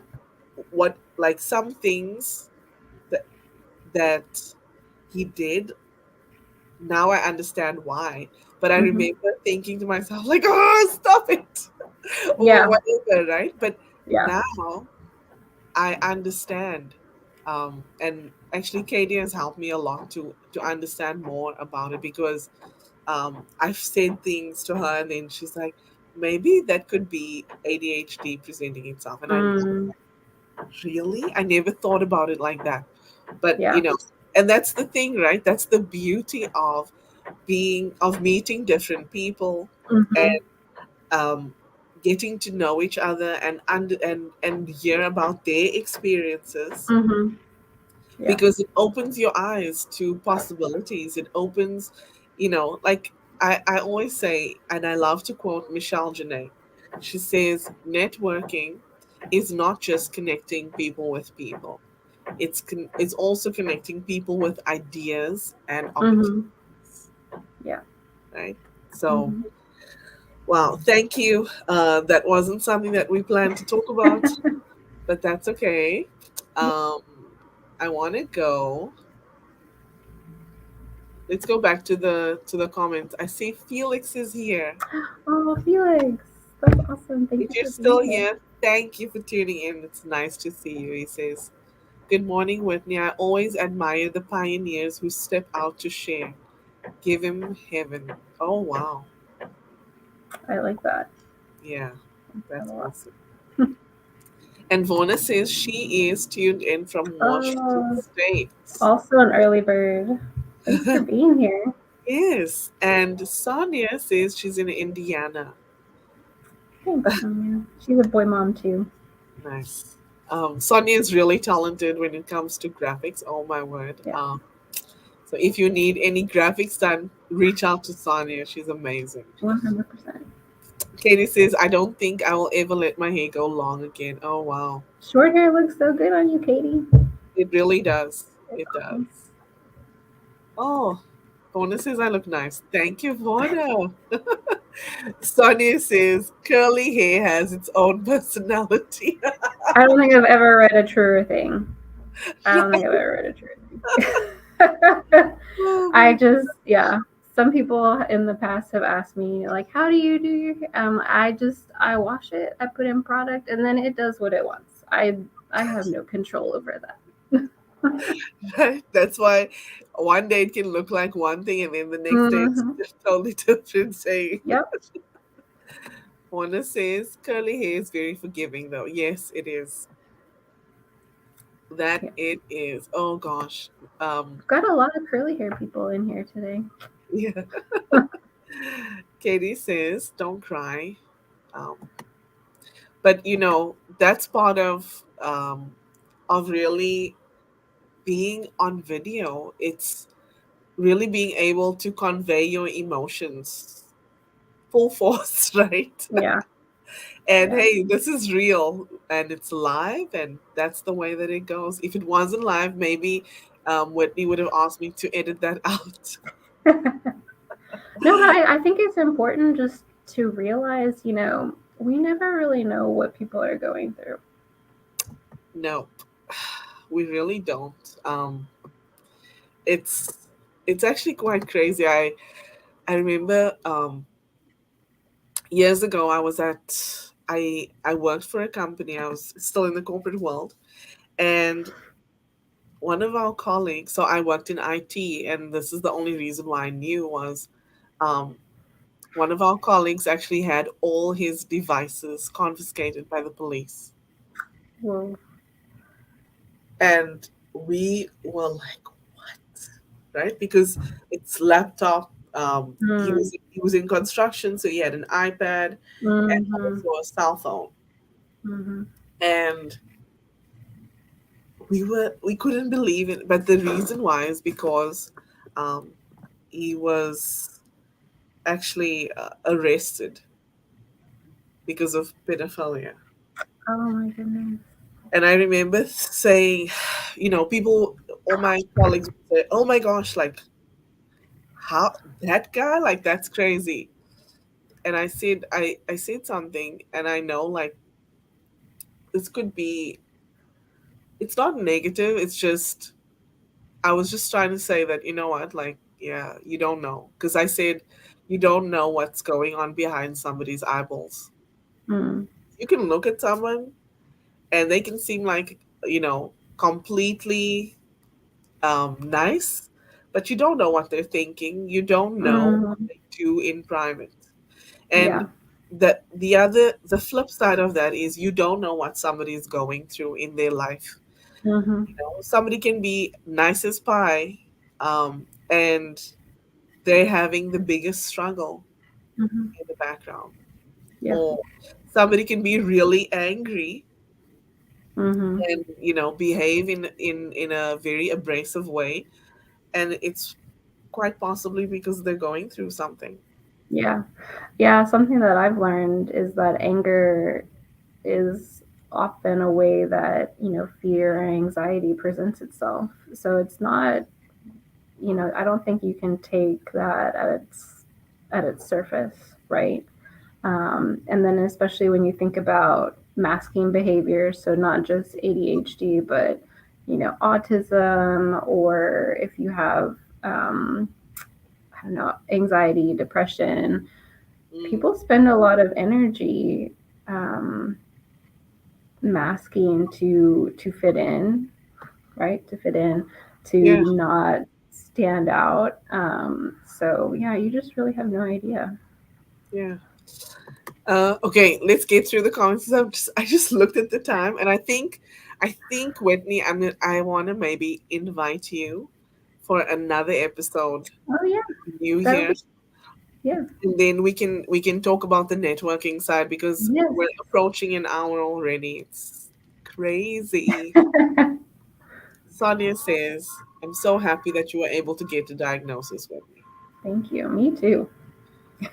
what like some things that that he did, now I understand why. But I Mm-hmm. remember thinking to myself, like, oh, stop it, or Yeah. whatever, right? But Yeah. now I understand. And actually, Katie has helped me a lot to understand more about it because I've said things to her, and then she's like, maybe that could be ADHD presenting itself. And I'm Mm. really, I never thought about it like that. But Yeah. and that's the thing, right? That's the beauty of meeting different people, Mm-hmm. and um, getting to know each other and hear about their experiences, Mm-hmm. Yeah. because it opens your eyes to possibilities. It opens, like I always say, and I love to quote Michelle Janae. She says, networking is not just connecting people with people. It's also connecting people with ideas and Mm-hmm. opportunities, Yeah. right? So, Mm-hmm. wow, thank you. That wasn't something that we planned to talk about, but that's okay. Um, I want to go. Let's go back to the comments. I see Felix is here. Oh, Felix, that's awesome. Thank If you you're for being still here. here, thank you for tuning in. It's nice to see you. He says, "Good morning, Whitney. I always admire the pioneers who step out to share. Give him heaven." Oh wow. I like that. Yeah, A that's lot. awesome. And Vona says she is tuned in from Washington Oh, State. also an early bird. Thanks for being here. Yes. And Sonia says she's in Indiana. Thanks, Sonia. She's a boy mom too. Nice. Sonia is really talented when it comes to graphics. Oh my word. Yeah, So if you need any graphics done, reach out to Sonia. She's amazing. 100%. Katie says, I don't think I will ever let my hair go long again. Oh wow. Short hair looks so good on you, Katie. It really does. It It does. does. Oh, Vona says I look nice. Thank you, Vona. Sonia says curly hair has its own personality. I don't think I've ever read a truer thing. I don't think I've ever read a truer thing. Oh I my just, yeah. Some people in the past have asked me, like, how do you do your hair? I wash it, I put in product, and then it does what it wants. I have no control over that. Right? That's why one day it can look like one thing, and then the next day it's Hmm. just totally different thing. Yep. Wanda says curly hair is very forgiving, though. Yes, it is. That Yeah. it is. Oh gosh. Um, We've got a lot of curly hair people in here today. yeah. Katie says, "Don't cry." Um, but that's part of really being on video. It's really being able to convey your emotions full force, right? Yeah. And Yeah. hey, this is real and it's live, and that's the way that it goes. If it wasn't live, maybe Whitney would have asked me to edit that out. No, but I think it's important just to realize, we never really know what people are going through. Nope, we really don't. It's it's actually quite crazy. I remember years ago I worked for a company. I was still in the corporate world, and one of our colleagues, so I worked in IT, and this is the only reason why I knew was um, one of our colleagues actually had all his devices confiscated by the police. Whoa. And we were like, what? Right? Because it's laptop. Mm. He was in construction, so he had an iPad and Mm-hmm. also a cell phone. Mm-hmm. And we couldn't believe it. But the reason why is because um, he was actually arrested because of pedophilia. Oh my goodness. And I remember saying, people, all my colleagues would say, "Oh my gosh, like how that guy, like that's crazy." And I said something, and I know like this could be. It's not negative. It's just I was just trying to say that what, like yeah, you don't know, because I said you don't know what's going on behind somebody's eyeballs. Mm. You can look at someone and they can seem like completely nice, but you don't know what they're thinking. You don't know what Mm. they do in private. And Yeah. the flip side of that is you don't know what somebody is going through in their life. Mm-hmm. Somebody can be nice as pie, and they're having the biggest struggle Mm-hmm. in the background, Yeah. or Somebody can be really angry Mm-hmm. and behave in a very abrasive way, and it's quite possibly because they're going through something. Yeah. Yeah. Something that I've learned is that anger is often a way that, fear or anxiety presents itself. So it's not, I don't think you can take that at its surface, right? And then especially when you think about masking behaviors, so not just ADHD, but autism, or if you have I don't know, anxiety, depression, Mm, people spend a lot of energy um, masking to fit in, right? To fit in, to yeah, not stand out. So yeah, you just really have no idea. yeah. Okay, let's get through the comments. I just looked at the time, and I think Whitney, I want to maybe invite you for another episode, Oh yeah, new that would year, be, yeah. and then we can talk about the networking side because Yes. we're approaching an hour already. It's crazy. Sonia says, "I'm so happy that you were able to get the diagnosis with me." Thank you. Me too.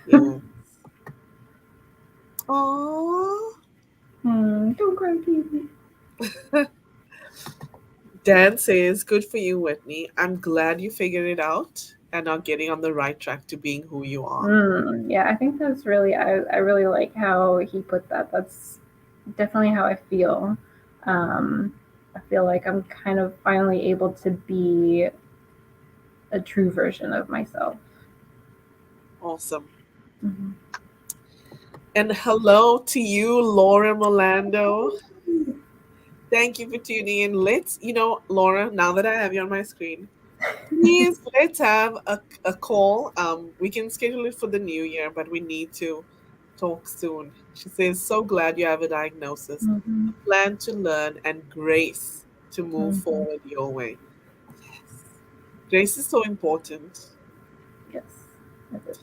Yeah. Aww. Don't cry, baby. Dan says, "Good for you, Whitney. I'm glad you figured it out and are getting on the right track to being who you are." Yeah, I think that's really, I really like how he put that. That's definitely how I feel. I feel like I'm kind of finally able to be a true version of myself. Awesome. Mhm. And hello to you, Laura Molando. Thank you for tuning in. Laura, now that I have you on my screen, please let's have a call. We can schedule it for the new year, but we need to talk soon. She says, "So glad you have a diagnosis, Mhm. a plan to learn, and grace to move Mhm. forward your way." Yes. Grace is so important, Yes, it is.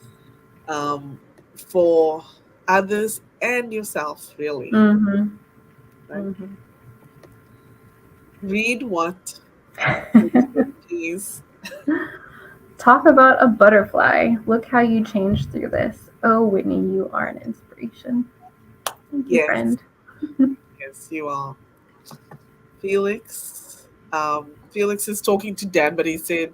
um, for others and yourself, really. Mhm. Right? Mhm. Read what? Please. Talk about a butterfly. Look how you changed through this. Oh, Whitney, you are an inspiration. Thank you, Yes, friend. yes, you are. Felix. Felix is talking to Dan, but he said,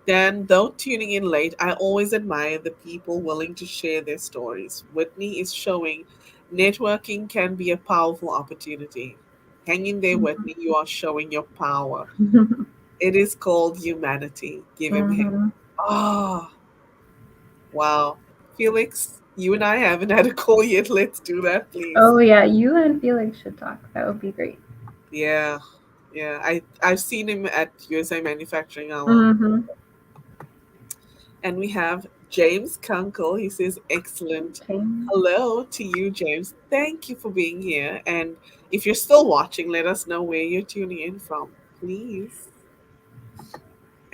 "Dan, though tuning in late, I always admire the people willing to share their stories. Whitney is showing networking can be a powerful opportunity. Hang in there, Whitney. You are showing your power. It is called humanity. Give him him." Mhm. Oh, wow. Felix, you and I haven't had a call yet. Let's do that, please. Oh yeah, you and Felix should talk. That would be great. Yeah, yeah. I've seen him at USA Manufacturing Hour. Mm-hmm. And we have James Kunkel. He says, "Excellent. Okay. Hello to you, James. Thank you for being here. And if you're still watching, let us know where you're tuning in from, please."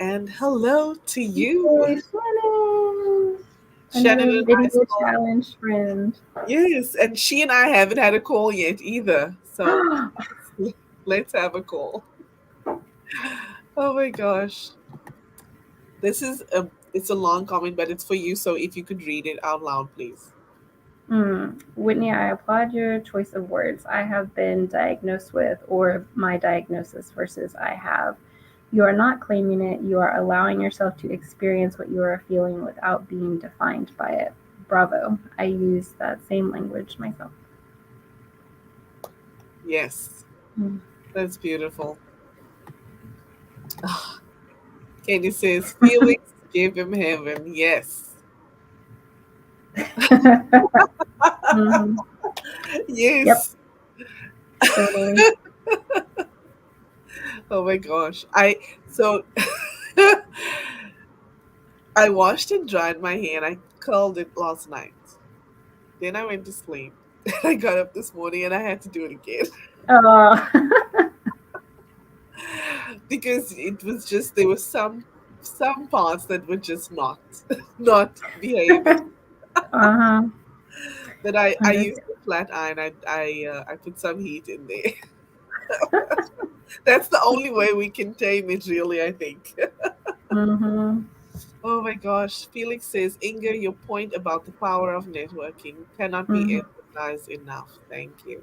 And hello to you, Hey, Shannon. Shannon Another and I video saw. challenge friend. Yes, and she and I haven't had a call yet either. So let's have a call. Oh my gosh. It's a long comment, but it's for you. So if you could read it out loud, please. Whitney, I applaud your choice of words. I have been diagnosed with, or my diagnosis versus I have. You are not claiming it. You are allowing yourself to experience what you are feeling without being defined by it. Bravo. I use that same language myself. Yes, Mm. that's beautiful. Candy says, "Felix, give him heaven." Yes. hmm Yep, Yes. totally. Oh my gosh. So I washed and dried my hair and I curled it last night. Then I went to sleep. I got up this morning and I had to do it again Oh. because it was just there were some parts that were just not not behaving. Uh-huh. That I used Understand. flat iron, I put some heat in there. That's the only way we can tame it, really, I think. Mm-hmm. Oh my gosh. Felix says, Inga, your point about the power of networking cannot be Mm-hmm. emphasized enough. Thank you.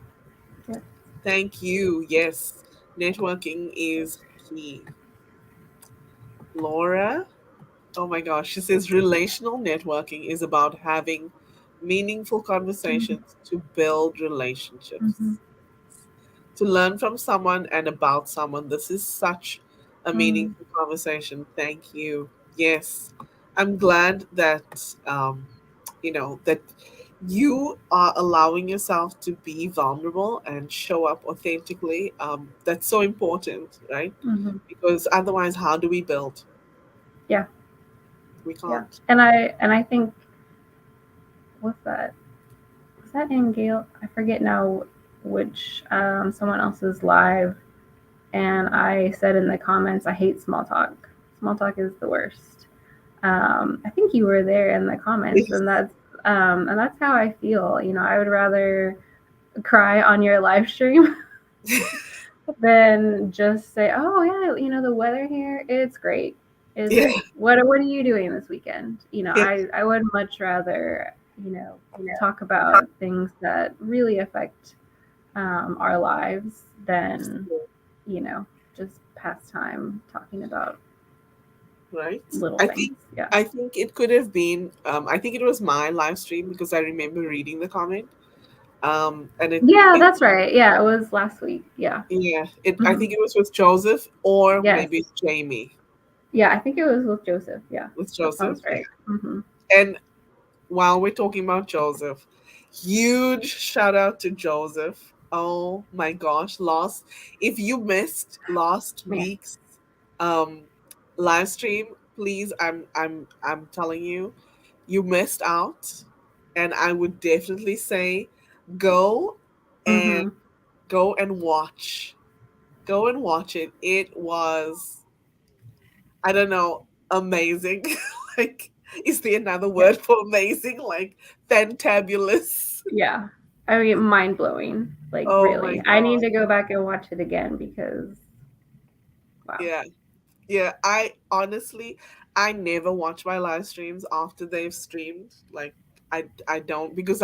Yeah. Thank you. Yes, networking is key. Laura, oh my gosh, she says relational networking is about having meaningful Mm-hmm. conversations to build Mm-hmm. relationships, to learn from someone and about someone. This is such a Mm-hmm. meaningful conversation. Thank you. Yes, I'm glad that that you are allowing yourself to be vulnerable and show up authentically. That's so important, right? Mm-hmm. Because otherwise, how do we build? Yeah. We Yeah. can't. And I think, what's that? Was that in Gale? I forget now which someone else's live, and I said in the comments, I hate small talk. Small talk is the worst. I think you were there in the comments, Yes. and that's how I feel. I would rather cry on your live stream than just say, "Oh yeah, the weather here, it's great. It's Yeah. great. What are you doing this weekend?" Yeah. I would much rather talk about things that really affect our lives than just pass time talking about Right. little I things. think Yeah. I think it could have been. I think it was my live stream because I remember reading the comment. And Yeah, it that's right. Yeah, it was last week. Yeah. yeah. I Hmm. think it was with Joseph or Yes. maybe Jamie Yeah, I think it was with Joseph. Yeah, with that Joseph. sounds Yeah. right. Hmm. And while we're talking about Joseph, huge shout out to Joseph. Oh my gosh, if you missed last Yeah. week's um live stream, please, I'm telling you, you missed out. And I would definitely say go and Hmm. go and watch. Go and watch it. It was, I don't know, amazing. Like, is there another Yeah. word for amazing? Like, fantabulous. Yeah. I mean, mind blowing. Like, Oh my really. I need God. to go back and watch it again because, wow. Yeah. Yeah. I never watch my live streams after they've streamed. Like, I don't, because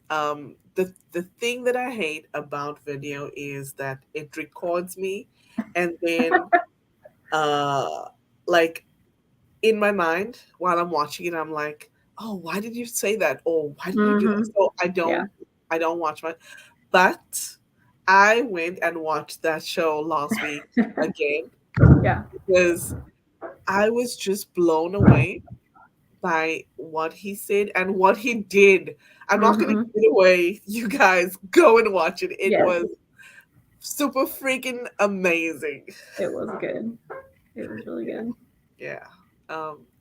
the thing that I hate about video is that it records me, and then uh like in my mind while I'm watching it, I'm like, oh, why did you say that? Or why did you do that? Hmm. So Yeah. I don't watch my, but I went and watched that show last week again Yeah. because I was just blown away by what he said and what he did. I'm not gonna Hmm. give it away. You guys go and watch it. It Yes. was super freaking amazing. It was good. It was really Yeah. good. Yeah.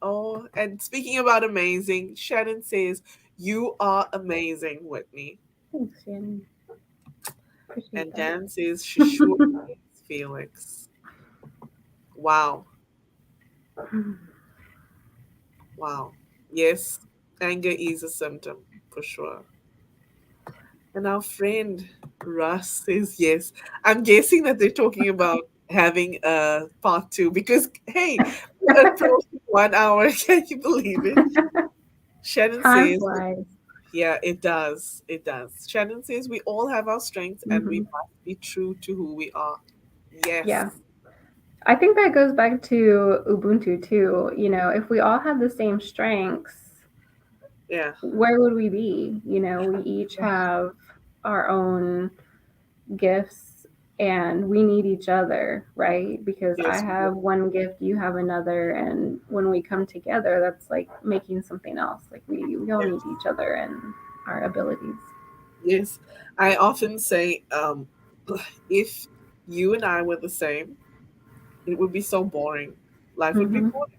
Oh, and speaking about amazing, Shannon says, you are amazing, Whitney. Thanks, Shannon. Appreciate And that. Dan says, she sure is, Felix. Wow. Wow. Yes, anger is a symptom for sure. And our friend Russ says yes. I'm guessing that they're talking about having a part two because, hey, we're approaching 1 hour. Can you believe it? Shannon Time says, flies. yeah, it does. It does. Shannon says we all have our strengths and we Hmm. must be true to who we are. Yes. Yeah. I think that goes back to Ubuntu too. If we all had the same strengths, Yeah. where would we be? We each have our own gifts and we need each other, right? Because I Yes, we do. have one gift, you have another, and when we come together, that's like making something else. Like we all Yes. need each other and our abilities. Yes. I often say, if you and I were the same, it would be so boring. Life would be Hmm. boring.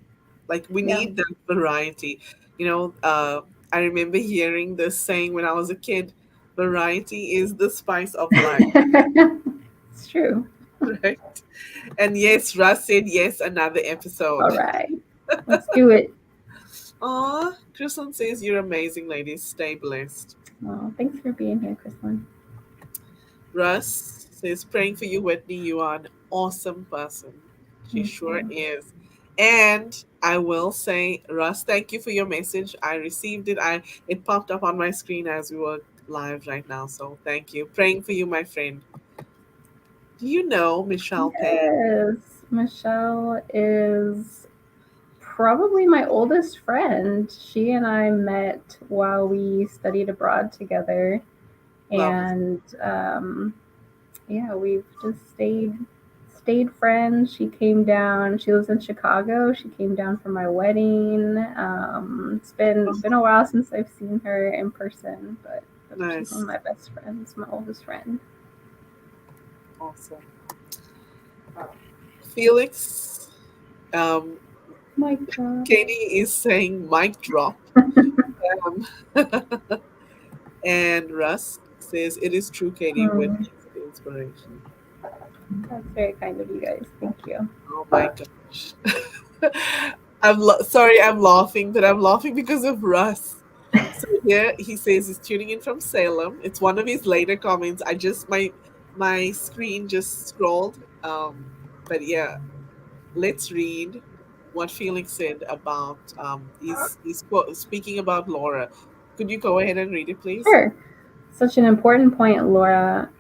Like we Yeah. need that variety. You know, I remember hearing this saying when I was a kid, variety is the spice of life, It's true. right? And yes, Russ said yes, another episode. All right, let's do it. Aw, Kristen says you're amazing, ladies. Stay blessed. Oh, thanks for being here, Kristlyn. Russ says, praying for you, Whitney. You are an awesome person. She Thank sure you. is. And I will say, Russ, thank you for your message. I received it. It popped up on my screen as we were live right now. So thank you. Praying for you, my friend. Do you know Michelle Payne? Yes, Michelle is probably my oldest friend. She and I met while we studied abroad together, Love. and yeah, we've just stayed friends. She came down. She lives in Chicago. She came down for my wedding. It's been a while since I've seen her in person, but she's one Nice. of my best friends, my oldest friend. Awesome. Felix, um, My God. Katie is saying mic drop. Um, and Russ says, it is true, Katie. Hmm, Whitney is the inspiration. that's very kind of you guys. Thank you. Oh my gosh. Sorry, I'm laughing, but I'm laughing because of Russ. So here he says he's tuning in from Salem. It's one of his later comments. My screen just scrolled. But yeah, let's read what Felix said about speaking about Laura. Could you go ahead and read it, please? Sure. Such an important point, Laura.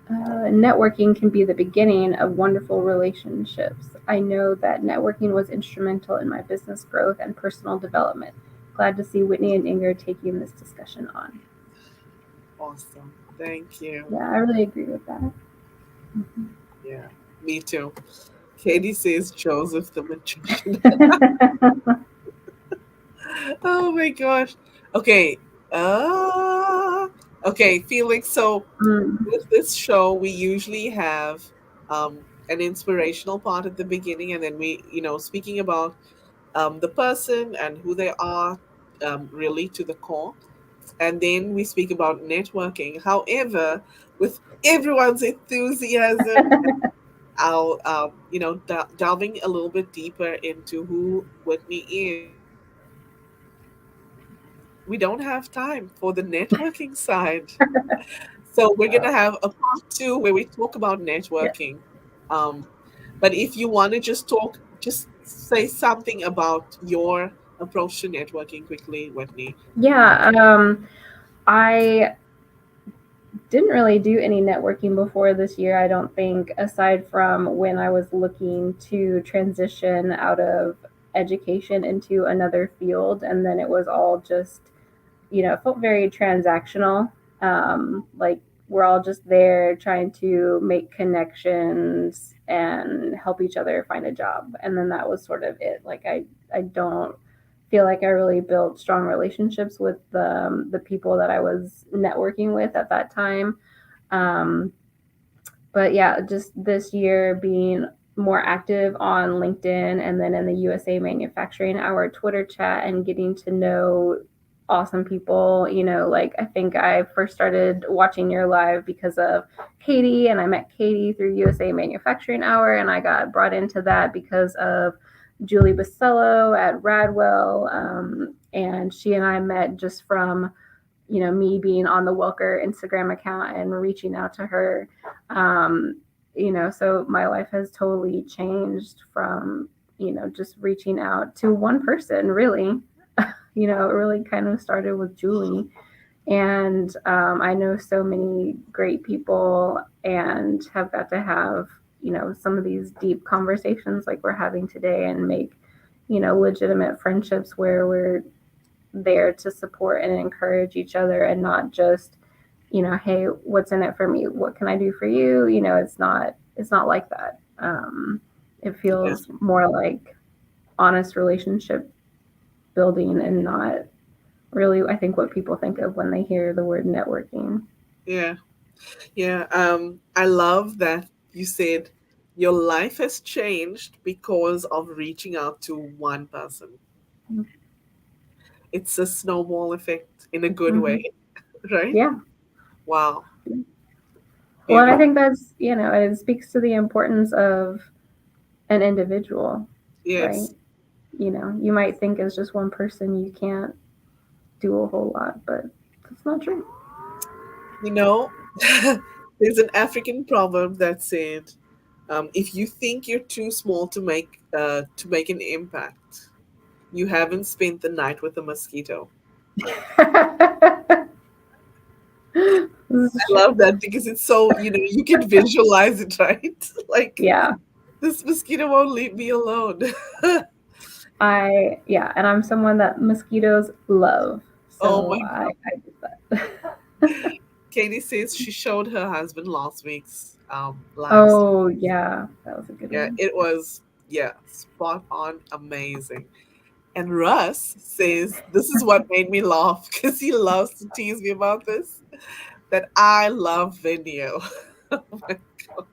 Networking can be the beginning of wonderful relationships. I know that networking was instrumental in my business growth and personal development. Glad to see Whitney and Ingor taking this discussion on. Awesome. Thank you. Yeah, I really agree with that. Yeah, me too. Katie says Joseph the magician. Oh my gosh. Okay. Uh okay, Felix. So Mm, with this show, we usually have an inspirational part at the beginning, and then speaking about the person and who they are, really to the core. And then we speak about networking. However, with everyone's enthusiasm, I'll, delving a little bit deeper into who Whitney is, we don't have time for the networking side. So we're gonna have a part two where we talk about yeah. networking. Um, but if you want to just say something about your approach to networking quickly, Whitney. Yeah. I didn't really do any networking before this year, I don't think, aside from when I was looking to transition out of education into another field. And then it was all just, it felt very transactional. Like we're all just there trying to make connections and help each other find a job. And then that was sort of it. Like I don't feel like I really built strong relationships with the people that I was networking with at that time. Um, but yeah, just this year being more active on LinkedIn and then in the USA Manufacturing Hour Twitter chat and getting to know awesome people. Like I think I first started watching your live because of Katie, and I met Katie through USA Manufacturing Hour, and I got brought into that because of Julie Basello at Radwell. And she and I met just from me being on the Welker Instagram account and reaching out to her. Um, so my life has totally changed from, just reaching out to one person, really. It really kind of started with Julie. And I know so many great people and have got to have, some of these deep conversations like we're having today and make, legitimate friendships where we're there to support and encourage each other and not just hey, what's in it for me, what can I do for you. It's not like that. It Yeah, feels more like honest relationship building and not really, I think, what people think of when they hear the word networking. yeah, yeah. I love that you said your life has changed because of reaching out to one person. It's a snowball effect in a good Mm-hmm. way, right? Yeah. Wow, Well, and I beautiful. think that's, it speaks to the importance of an individual, right? Yes, You might think as just one person you can't do a whole lot, but that's not true. You know, there's an African proverb that said, if you think you're too small to make an impact, you haven't spent the night with a mosquito. This is I true. love that because it's so, you can visualize it, right? Like, Yeah. this mosquito won't leave me alone. Yeah, and I'm someone that mosquitoes love. Oh So my. I did that. Katie says she showed her husband last week's live. Oh yeah, that was a good Yeah, one. it was, yeah, spot on, amazing. And Russ says this is what made me laugh because he loves to tease me about this. That I love video. Oh my God.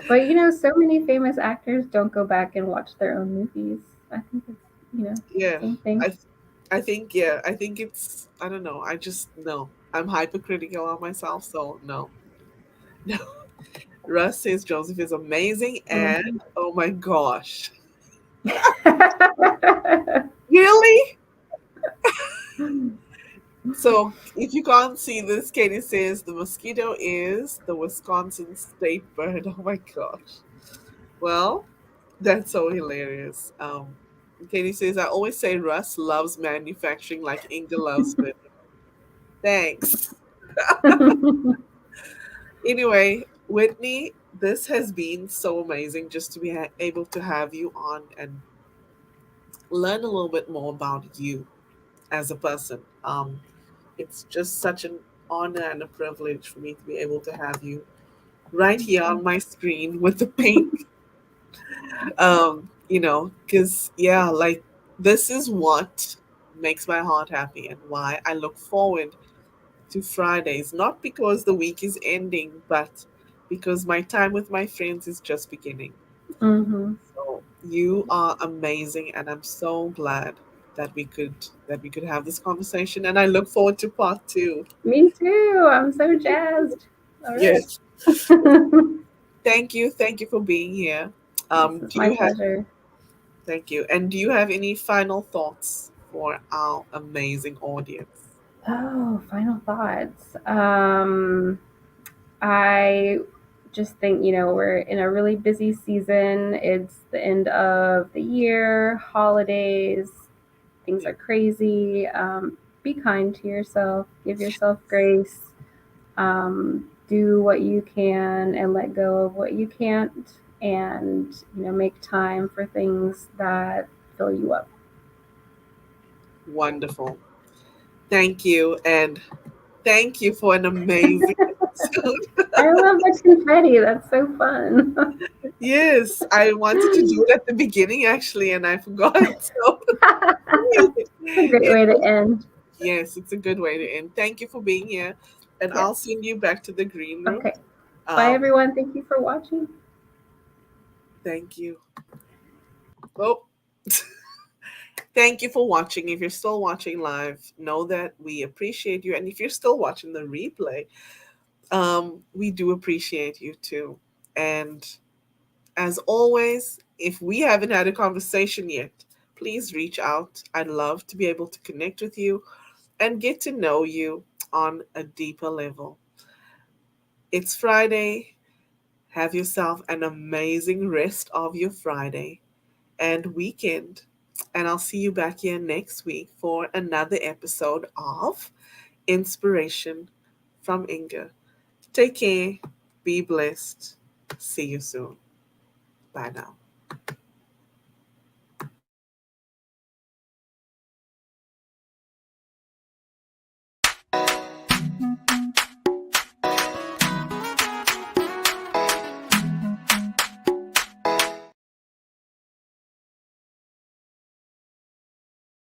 But so many famous actors don't go back and watch their own movies. I think it's Yeah, same thing. I, I think yeah, I think it's I don't know. I just no. I'm hypercritical on myself, so no, no. Russ says Joseph is amazing, and Mhm. oh my gosh, really? So if you can't see this, Katie says the mosquito is the Wisconsin state bird. Oh my gosh. Well, that's so hilarious. Katie says I always say Russ loves manufacturing like Inga loves video. Thanks. Anyway, Whitney, this has been so amazing just to be able to have you on and learn a little bit more about you as a person. It's just such an honor and a privilege for me to be able to have you right here on my screen with the pink. Because, yeah, like this is what makes my heart happy and why I look forward to Fridays, not because the week is ending, but because my time with my friends is just beginning. Hmm. So you are amazing, and I'm so glad that we could have this conversation. And I look forward to part two. Me too. I'm so jazzed. All right. Yes, thank you for being here. This is Do my you have pleasure. Thank you, and do you have any final thoughts for our amazing audience? Oh, final thoughts. I just think, we're in a really busy season. It's the end of the year, holidays, things Yeah, are crazy. Be kind to yourself, give yourself grace, do what you can and let go of what you can't, and, make time for things that fill you up. wonderful. Thank you, and thank you for an amazing episode. I love the confetti. That's so fun. Yes, I wanted to do it at the beginning actually, and I forgot. So It's a great it way to was, end. yes, it's a good way to end. Thank you for being here, and Yes. I'll send you back to the green room. Okay. Bye, Um, everyone. Thank you for watching. Thank you. Oh, thank you for watching. If you're still watching live, know that we appreciate you, and if you're still watching the replay, we do appreciate you too. And as always, if we haven't had a conversation yet, please reach out. I'd love to be able to connect with you and get to know you on a deeper level. It's Friday. Have yourself an amazing rest of your Friday and weekend. And I'll see you back here next week for another episode of Inspiration from Inga. Take care. Be blessed. See you soon. Bye now.